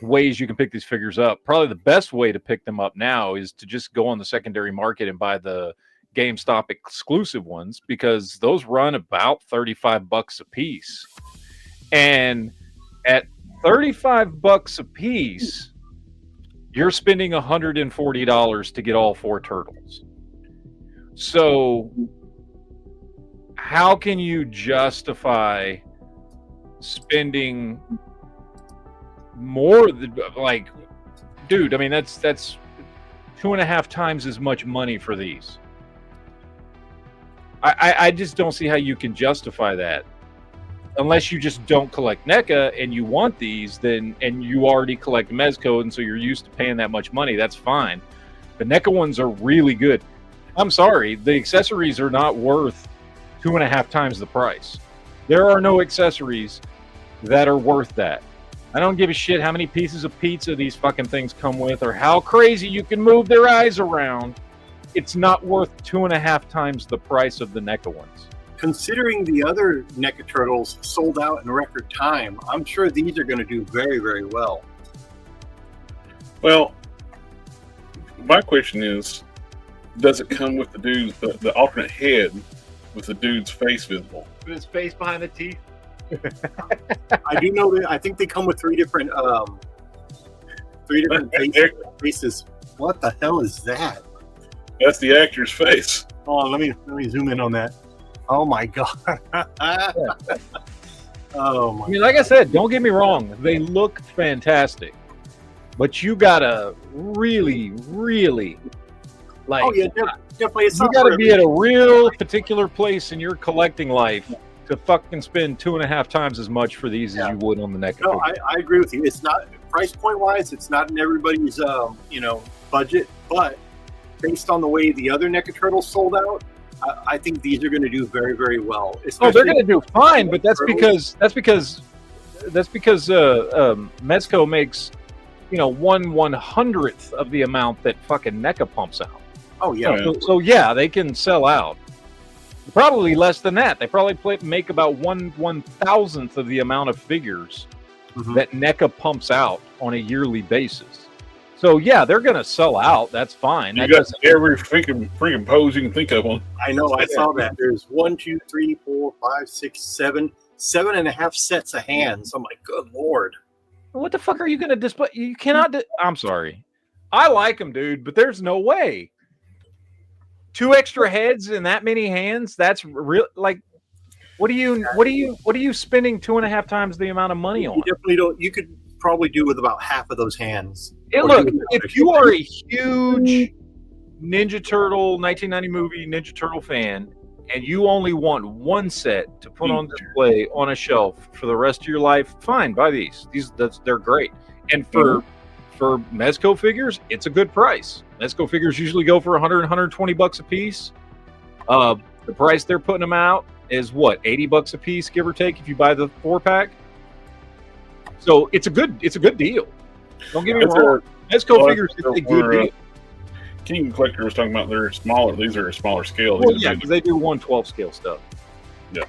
S5: ways you can pick these figures up. Probably the best way to pick them up now is to just go on the secondary market and buy the GameStop exclusive ones, because those run about $35 a piece, and at $35 a piece, you're spending $140 to get all 4 turtles. So how can you justify spending more than, like, dude, I mean, that's 2.5 times as much money for these. I just don't see how you can justify that, unless you just don't collect NECA and you want these, and you already collect Mezco, and so you're used to paying that much money. That's fine. The NECA ones are really good. I'm sorry, the accessories are not worth 2.5 times the price. There are no accessories that are worth that. I don't give a shit how many pieces of pizza these fucking things come with, or how crazy you can move their eyes around. It's not worth 2.5 times the price of the NECA ones.
S3: Considering the other NECA Turtles sold out in record time, I'm sure these are going to do very, very well.
S1: Well, my question is, does it come with the dude's the alternate head with the dude's face visible?
S5: With his face behind the teeth.
S3: I do know that. I think they come with three different faces. What the hell is that?
S1: That's the actor's face.
S3: Oh, let me zoom in on that. Oh my god. Oh my.
S5: I mean, like I said, don't get me wrong, they look fantastic, but you gotta really, really like.
S3: Oh yeah, definitely. It's
S5: you gotta be at a real particular place in your collecting life to fucking spend 2.5 times as much for these as you would on the NECA.
S3: No, I agree with you. It's not price point wise. It's not in everybody's budget, but based on the way the other NECA Turtles sold out, I think these are going to do very, very well.
S5: Oh, they're going to do fine, but that's because Mezco makes 1/100th of the amount that fucking NECA pumps out.
S3: Oh yeah.
S5: So yeah, they can sell out. Probably less than that. They probably make about 1/1000th of the amount of figures that NECA pumps out on a yearly basis. So yeah, they're going to sell out. That's fine.
S1: You got every freaking pose you can think of on.
S3: I know. I saw that. There's 1, 2, 3, 4, 5, 6, 7, 7.5 sets of hands. I'm like, good lord.
S5: What the fuck are you going to display? You cannot. I'm sorry. I like them, dude, but there's no way. 2 extra heads and that many hands. That's real. Like, what are you spending 2.5 times the amount of money on?
S3: You definitely don't. You could probably do with about half of those hands.
S5: Hey, look, if you are a huge Ninja Turtle 1990 movie Ninja Turtle fan, and you only want one set to put on display on a shelf for the rest of your life, fine, buy these. They're great. And for Mezco figures, it's a good price. Mezco figures usually go for $100, $120 a piece. The price they're putting them out is what, $80 a piece, give or take, if you buy the 4-pack. So it's a good deal. Don't get me wrong. Mezco figures, it's a good deal.
S1: King Collector was talking about they're smaller. These are a smaller scale.
S5: Well, yeah, because they do 1/12 scale stuff.
S1: Yeah.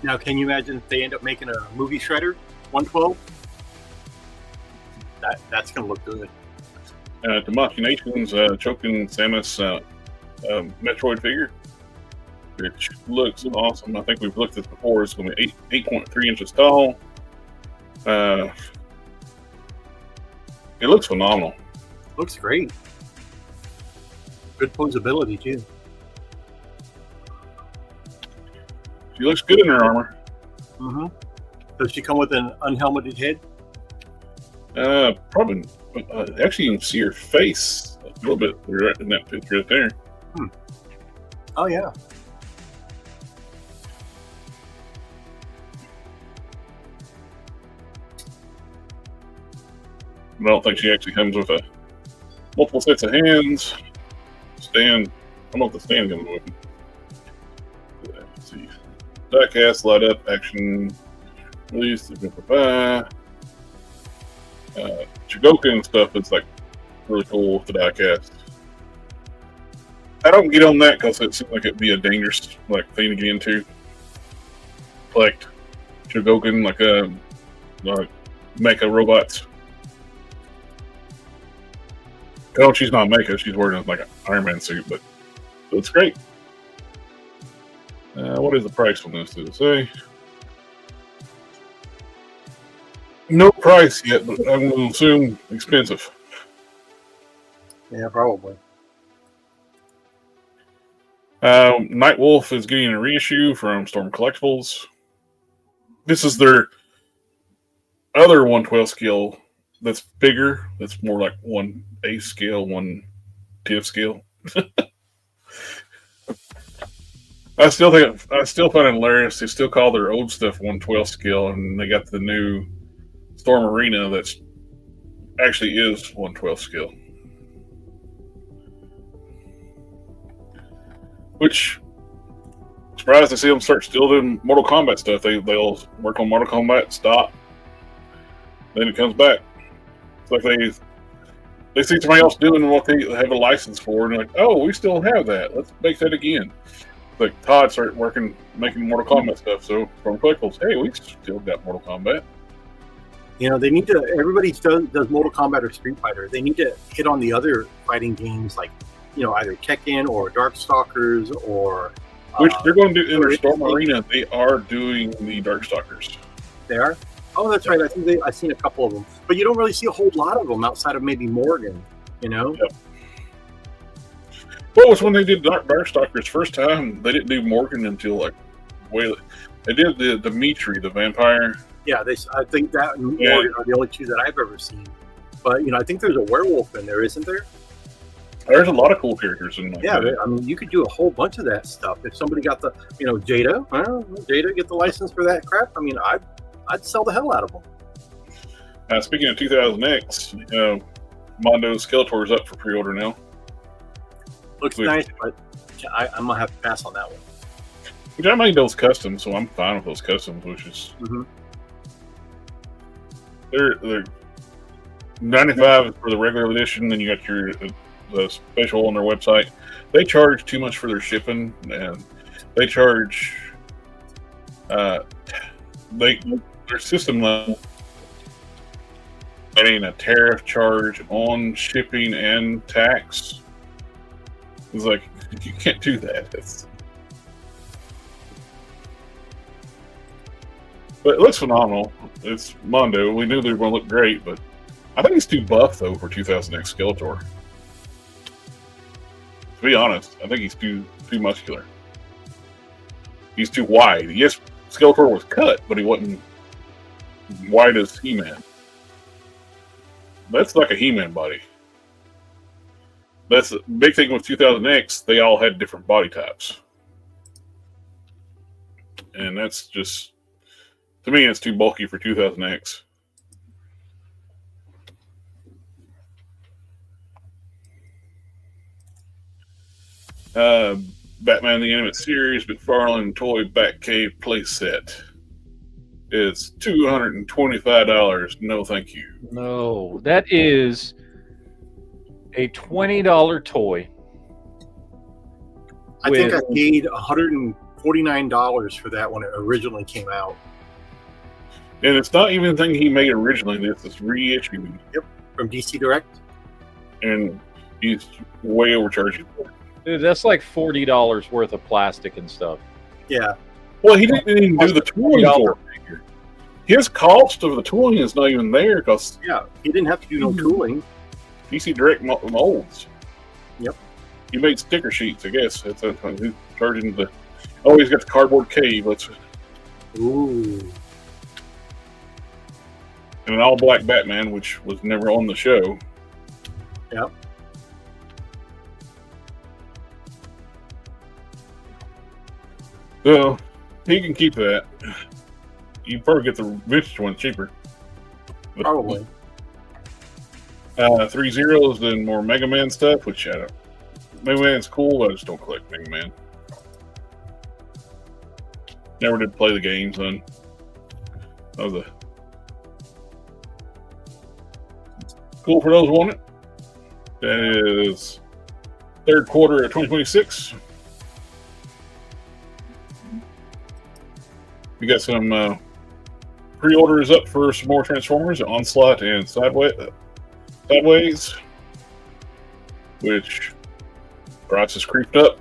S3: Now, can you imagine if they end up making a movie shredder 1/12? That's going to look good.
S1: To Machinations, choking Samus Metroid figure, which looks awesome. I think we've looked at this before. It's going to be 8.3 inches tall. It looks phenomenal.
S3: Looks great. Good posability too.
S1: She looks good in her armor.
S3: Does she come with an unhelmeted head?
S1: Probably. Actually, you can see her face a little bit right in that picture right there.
S3: Oh yeah.
S1: I don't think she actually comes with a multiple sets of hands. Stand. I don't know if the stand comes with. Let's see. Diecast, light up, action, release. Chigoka and stuff is like really cool with the diecast. I don't get on that because it seems like it'd be a dangerous like thing to get into. Collect Chigoken like mecha robots. Oh, she's not mecha. She's wearing like an Iron Man suit, but it's great. What is the price on this? Did it say? No price yet, but I'm going to assume expensive.
S3: Yeah, probably.
S1: Nightwolf is getting a reissue from Storm Collectibles. This is their other 1/12 scale that's bigger. That's more like 1/8 scale, 1/10 scale. I still find it hilarious. They still call their old stuff 1/12 scale, and they got the new Storm Arena that's actually is 1/12 scale. Which, surprised to see them start still doing Mortal Kombat stuff. They'll work on Mortal Kombat, stop, then it comes back. It's like they see somebody else doing what they have a license for, and they're like, oh, we still have that. Let's make that again. Like Todd started making Mortal Kombat stuff. So from Collectibles, hey, we still got Mortal Kombat.
S3: You know, they need to. Everybody does Mortal Kombat or Street Fighter. They need to hit on the other fighting games like, you know, either Tekken or Darkstalkers or.
S1: Which they're going to do in their Storm Arena. They are doing the Darkstalkers.
S3: They are. Oh, that's right. I think I've seen a couple of them, but you don't really see a whole lot of them outside of maybe Morgan. You know.
S1: Yep. What was when they did Darkstalkers first time? They didn't do Morgan until like they did the Dimitri, the vampire.
S3: Yeah, I think that and Morgan are the only two that I've ever seen. But you know, I think there's a werewolf in there, isn't there?
S1: There's a lot of cool characters in there.
S3: Yeah, I mean, you could do a whole bunch of that stuff. If somebody got the, you know, Jada, Jada get the license for that crap. I mean, I'd sell the hell out of them.
S1: Speaking of 2000X, Mondo Skeletor is up for pre-order now.
S3: Looks nice, but I'm gonna have to pass on that one.
S1: Which I made those customs, so I'm fine with those customs. Which is they're 95 for the regular edition, then you got your the special on their website. They charge too much for their shipping, and they charge their system level getting a tariff charge on shipping and tax. It's like, you can't do that. But it looks phenomenal. It's Mondo. We knew they were going to look great, but I think he's too buff though for 2000X Skeletor. To be honest, I think he's too muscular. He's too wide. Yes, Skeletor was cut, but he wasn't wide as He-Man. That's like a He-Man body. That's the big thing with 2000X. They all had different body types. And that's just, to me, it's too bulky for 2000X. Batman the Animated Series McFarlane Toy Batcave playset is $225. No, thank you.
S5: No, that is a $20 toy.
S3: I think I paid $149 for that when it originally came out.
S1: And it's not even the thing he made originally. This is reissued.
S3: Yep, from DC Direct.
S1: And he's way overcharging for it.
S5: Dude, that's like $40 worth of plastic and stuff.
S3: Yeah.
S1: Well, he didn't even do the tooling for it. His cost of the tooling is not even there because
S3: he didn't have to do no tooling.
S1: DC Direct molds.
S3: Yep.
S1: He made sticker sheets, I guess. That's he's charging the. Oh, he's got the cardboard cave.
S3: Ooh.
S1: And an all-black Batman, which was never on the show.
S3: Yep.
S1: So he can keep that. You probably get the vintage one cheaper.
S3: Probably.
S1: 3 zeros, then more Mega Man stuff, which I don't. Mega Man's cool, I just don't collect Mega Man. Never did play the games, son. That was a cool for those who want it. That is third quarter of 2026. We got some pre-orders up for some more Transformers, Onslaught and Sideways, which price has creeped up.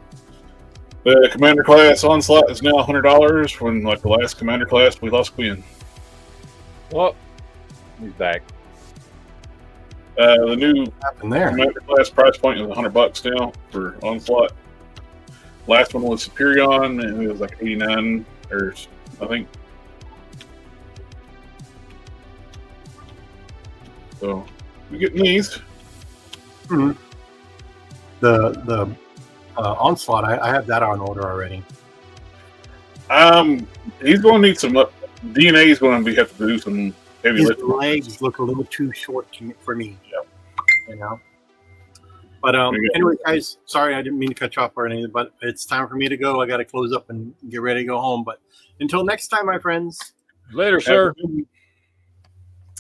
S1: The Commander class Onslaught is now $100 when, like the last Commander class, we lost Quinn.
S5: Well, he's back.
S1: The new
S3: there?
S1: Commander class price point is $100 now for Onslaught. Last one was Superion, and it was like 89 or I think. So we getting these.
S3: Mm-hmm. The Onslaught, I have that on order already.
S1: He's going to need some DNA. Is going to have to do some heavy
S3: His
S1: lifting.
S3: legs look a little too short for me.
S1: Yep.
S3: You know. But anyway, guys, sorry I didn't mean to cut you off or anything, but it's time for me to go. I got to close up and get ready to go home. But until next time, my friends.
S5: Later, sir.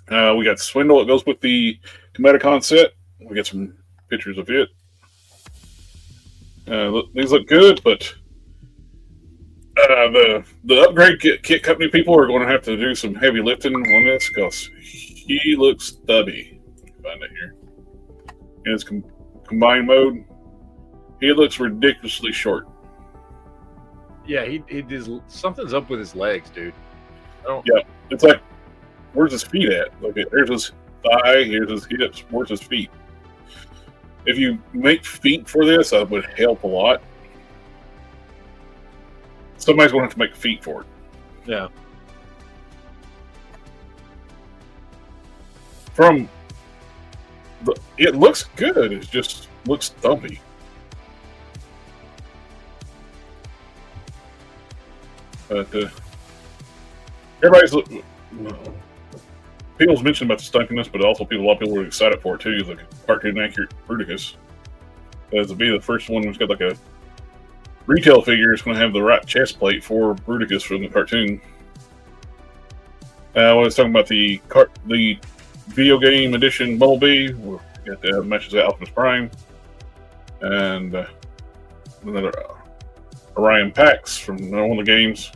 S1: We got Swindle. It goes with the Comedicon set. We got some pictures of it. These look good, but the upgrade kit company people are going to have to do some heavy lifting on this because he looks stubby. Find it here in his combined mode. He looks ridiculously short.
S5: Yeah, he does. Something's up with his legs, dude.
S1: Yeah, it's like, where's his feet at? Like, there's his thigh, here's his hips, where's his feet? If you make feet for this, that would help a lot. Somebody's going to have to make feet for it.
S5: Yeah.
S1: It looks good. It just looks thumpy. But people's mentioned about the stunkiness, but also a lot of people were excited for it too. Like cartoon accurate Bruticus, as to be the first one who's got like a retail figure. It's going to have the right chest plate for Bruticus from the cartoon. I was talking about the video game edition Bumblebee. We got the matches at Optimus Prime and another Orion Pax from one of the games.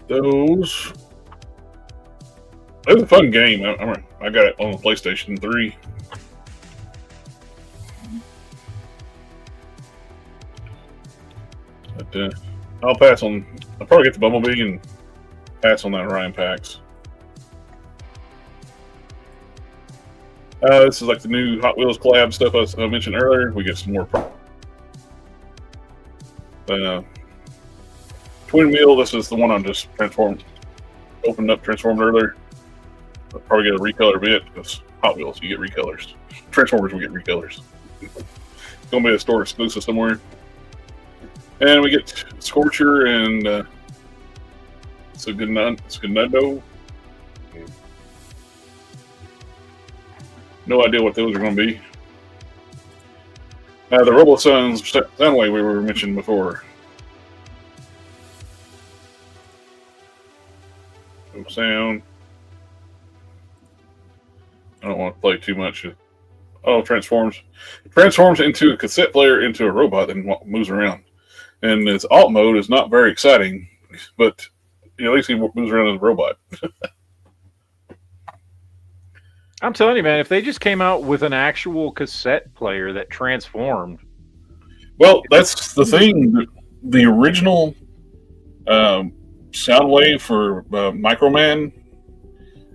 S1: It was a fun game. I got it on the PlayStation 3. But I'll probably get the Bumblebee and pass on that Orion Pax. This is like the new Hot Wheels collab stuff I mentioned earlier. We get some more. Twin Wheel, this is the one I just opened up, transformed earlier. I'll probably get a recolor bit because Hot Wheels, you get recolors. Transformers, we get recolors. It's going to be a store exclusive somewhere. And we get Scorcher and Segundo. No idea what those are going to be. The Robo-Sons Soundwave we were mentioned before. Sound. I don't want to play too much. Oh, transforms into a cassette player into a robot and moves around. And its alt mode is not very exciting, but at least he moves around as a robot.
S5: I'm telling you, man, if they just came out with an actual cassette player that transformed.
S1: Well, that's the thing. The original Soundwave for Microman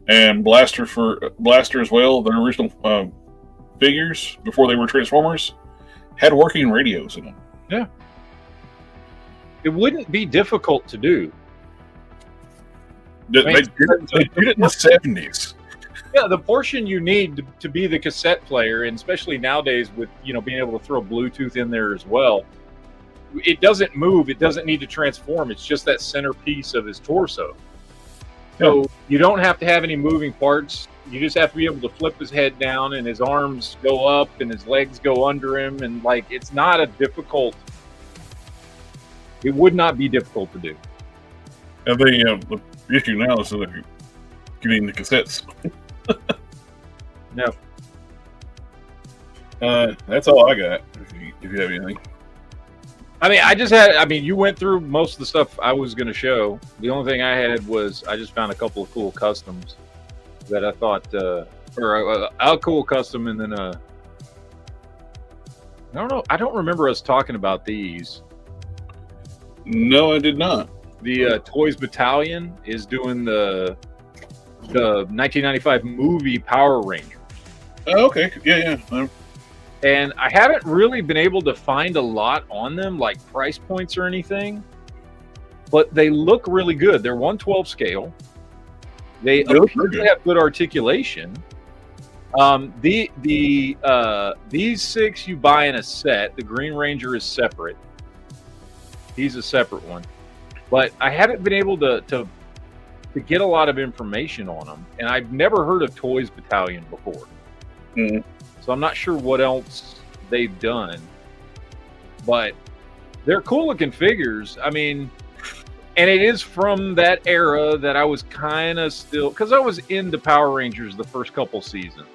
S1: and Blaster as well, the original figures before they were Transformers, had working radios in them.
S5: Yeah. It wouldn't be difficult to do.
S1: They did it in the 70s.
S5: Yeah, the portion you need to be the cassette player, and especially nowadays with being able to throw Bluetooth in there as well, it doesn't move. It doesn't need to transform. It's just that centerpiece of his torso.
S2: So you don't have to have any moving parts. You just have to be able to flip his head down and his arms go up and his legs go under him. And like, it's not a difficult, it would not be difficult to do.
S1: And the issue now is that you're getting the cassettes.
S2: No.
S1: That's all I got. If you have anything.
S2: You went through most of the stuff I was going to show. The only thing I had was I just found a couple of cool customs that I thought, a cool custom, and then I don't know. I don't remember us talking about these.
S1: No, I did not.
S2: The Toys Battalion is doing the 1995 movie Power Rangers.
S1: Oh, okay. Yeah.
S2: And I haven't really been able to find a lot on them, like price points or anything, but they look really good. They're 1/12 scale. They appear to have good articulation. These 6 you buy in a set. The Green Ranger is separate. He's a separate one. But I haven't been able to get a lot of information on them, and I've never heard of Toys Battalion before.
S1: Mm-hmm.
S2: So I'm not sure what else they've done, but they're cool looking figures. I mean, and it is from that era that I was kind of still, because I was into Power Rangers the first couple seasons.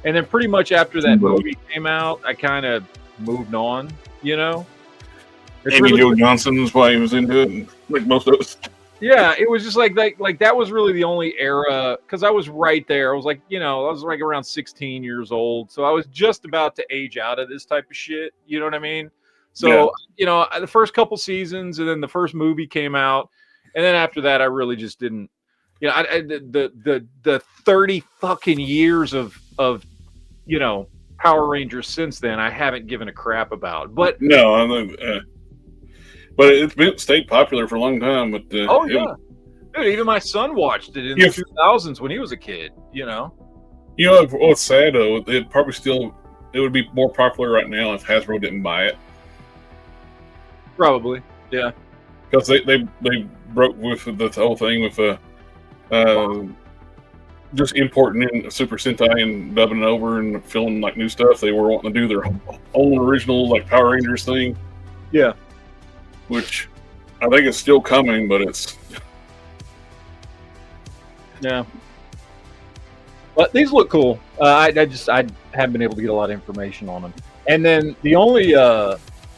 S2: And then pretty much after that movie came out, I kind of moved on, you know?
S1: Amy Jo Johnson is why he was into it, like most of us.
S2: Yeah, it was just like that was really the only era, because I was right there. I was like, I was like around 16 years old. So I was just about to age out of this type of shit. You know what I mean? So, the first couple seasons, and then the first movie came out. And then after that, I really just didn't, the 30 fucking years of Power Rangers since then, I haven't given a crap about. But
S1: no, but it's stayed popular for a long time. But
S2: dude, even my son watched it in the 2000s when he was a kid.
S1: What's sad though? It would be more popular right now if Hasbro didn't buy it.
S2: Probably, yeah.
S1: Because they broke with the whole thing with just importing in Super Sentai and dubbing it over and filming like new stuff. They were wanting to do their own original like Power Rangers thing.
S2: Yeah.
S1: Which I think is still coming, but it's
S2: yeah. But these look cool. I haven't been able to get a lot of information on them. And then the only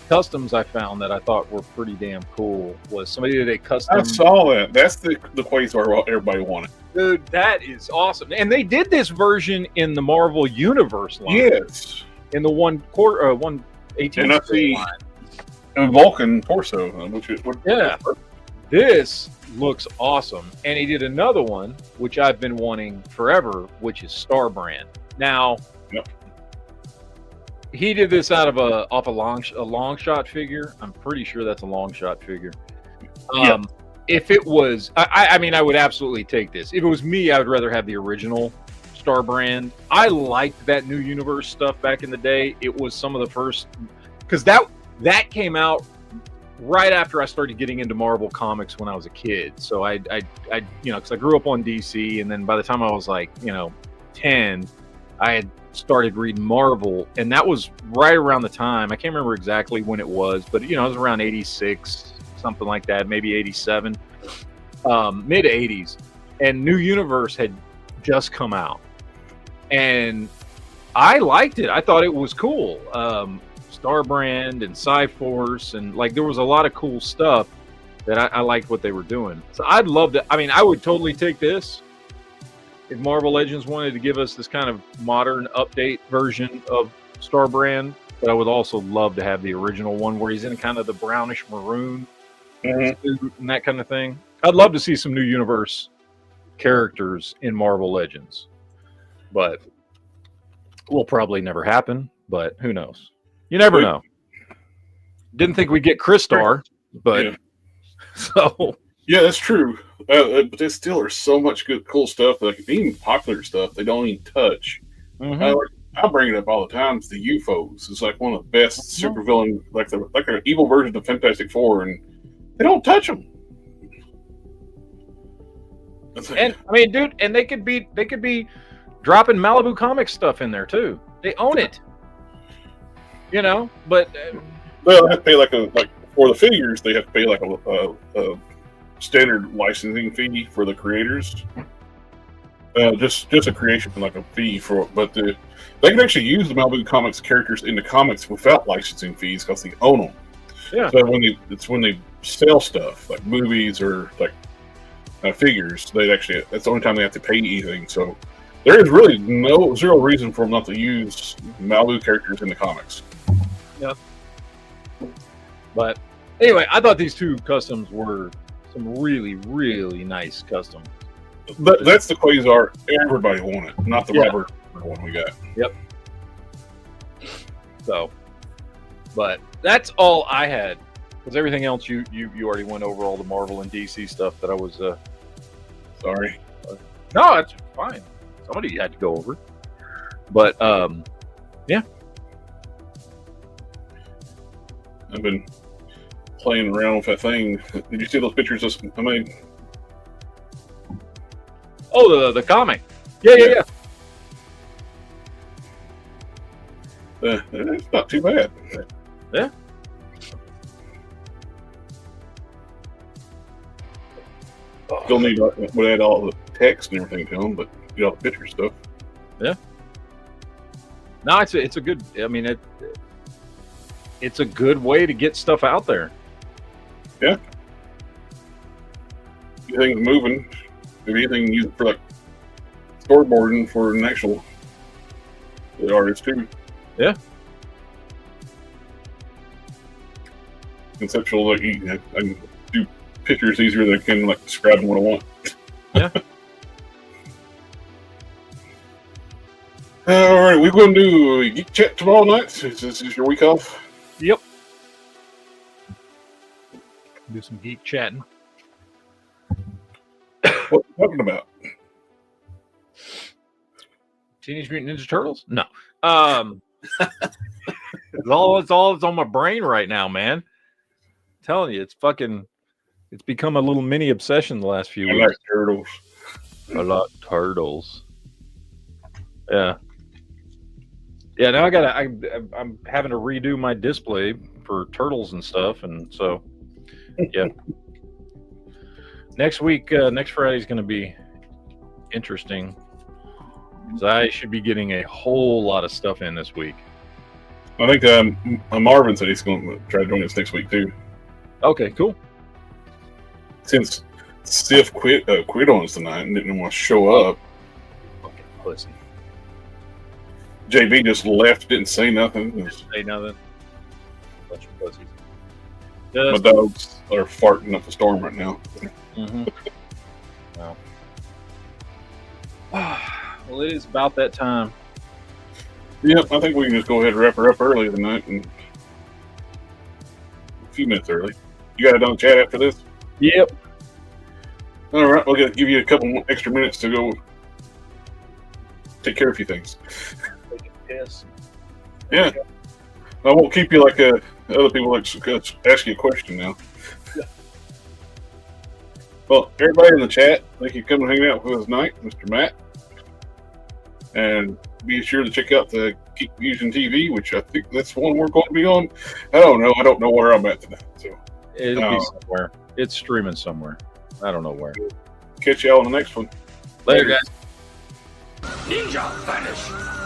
S2: customs I found that I thought were pretty damn cool was somebody did a custom.
S1: I saw that. That's the Quasar everybody wanted.
S2: Dude, that is awesome. And they did this version in the Marvel Universe line.
S1: Yes.
S2: In the 1/18
S1: and I see
S2: line.
S1: A Vulcan torso, which is
S2: this looks awesome. And he did another one, which I've been wanting forever, which is Star Brand. Now, he did this out of a long shot figure. I'm pretty sure that's a long shot figure. If it was, I mean, I would absolutely take this. If it was me, I would rather have the original Star Brand. I liked that New Universe stuff back in the day. It was some of the first, because that came out right after I started getting into Marvel Comics when I was a kid. So I because I grew up on DC, and then by the time I was like, 10, I had started reading Marvel, and that was right around the time. I can't remember exactly when it was, but it was around 86, something like that, maybe 87, mid 80s. And New Universe had just come out, and I liked it. I thought it was cool. Star Brand and Cyforce, and like there was a lot of cool stuff that I liked what they were doing. So I'd love to. I mean, I would totally take this if Marvel Legends wanted to give us this kind of modern update version of Star Brand. But I would also love to have the original one where he's in kind of the brownish maroon suit and that kind of thing. I'd love to see some New Universe characters in Marvel Legends, but will probably never happen. But who knows? You never know. Didn't think we'd get Crystar, but so
S1: yeah, that's true. But there still are so much good, cool stuff. Like even popular stuff, they don't even touch. I bring it up all the time. It's the UFOs. It's like one of the best supervillain, like an evil version of Fantastic Four, and they don't touch them.
S5: And I mean, dude, and they could be dropping Malibu Comics stuff in there too. They own it, you know. But
S1: they'll have to pay like for the figures. They have to pay like a standard licensing fee for the creators. Just a creation, like a fee for. But they can actually use the Malibu Comics characters in the comics without licensing fees because they own them.
S5: Yeah.
S1: So when they sell stuff like movies or like figures, that's the only time they have to pay anything. So there is really zero reason for them not to use Malibu characters in the comics.
S5: Yeah. But anyway, I thought these two customs were some really, really nice customs.
S1: But that's the Quasar everybody wanted, not the Robert one we got.
S5: Yep. So, but that's all I had. Because everything else you already went over all the Marvel and DC stuff that I was
S1: sorry.
S5: No, it's fine. Somebody had to go over. But yeah.
S1: I've been playing around with that thing. Did you see those pictures I made?
S5: Oh, the comic. Yeah.
S1: It's not too bad.
S5: Yeah.
S1: Still need to add all the text and everything to them, but get all the picture stuff.
S5: Yeah. No, it's a good. I mean, it's a good way to get stuff out there.
S1: Yeah. Everything's moving. If anything, use it for like storyboarding for an actual artist too.
S5: Yeah.
S1: Conceptual, like I can do pictures easier than I can like describing what I want.
S5: Yeah.
S1: All right, we're going to do a geek chat tomorrow night. This is your week off.
S5: Yep. Do some geek chatting.
S1: What are you talking about?
S5: Teenage Mutant Ninja Turtles? No. It's all on my brain right now, man. I'm telling you, it's become a little mini obsession the last few
S1: I
S5: weeks.
S1: like turtles.
S5: I like turtles. Yeah. Yeah, now I'm having to redo my display for turtles and stuff, and so yeah. Next week, next Friday is going to be interesting. So I should be getting a whole lot of stuff in this week.
S1: I think Marvin said he's going to try to join us next week too.
S5: Okay, cool.
S1: Since Sif quit on us tonight and didn't want to show up,
S5: Fucking pussy.
S1: JB just left, didn't say nothing.
S5: Didn't say nothing. Bunch of pussies.
S1: My dogs are farting up the storm right now.
S5: Mm-hmm. Well, it is about that time.
S1: Yep, I think we can just go ahead and wrap her up early tonight, and a few minutes early. You got it on chat after this?
S5: Yep.
S1: All right, we'll give you a couple more extra minutes to go take care of a few things.
S5: Yes.
S1: Yeah. I won't keep you like other people like ask you a question now.
S5: Yeah.
S1: Well, everybody in the chat, thank you for coming and hanging out with us tonight, Mr. Matt. And be sure to check out the GeekFusionTV, which I think that's one we're going to be on. I don't know where I'm at tonight. So
S5: It'll be somewhere. It's streaming somewhere. I don't know where.
S1: Catch y'all on the next one.
S5: Later, guys.
S6: Ninja vanish.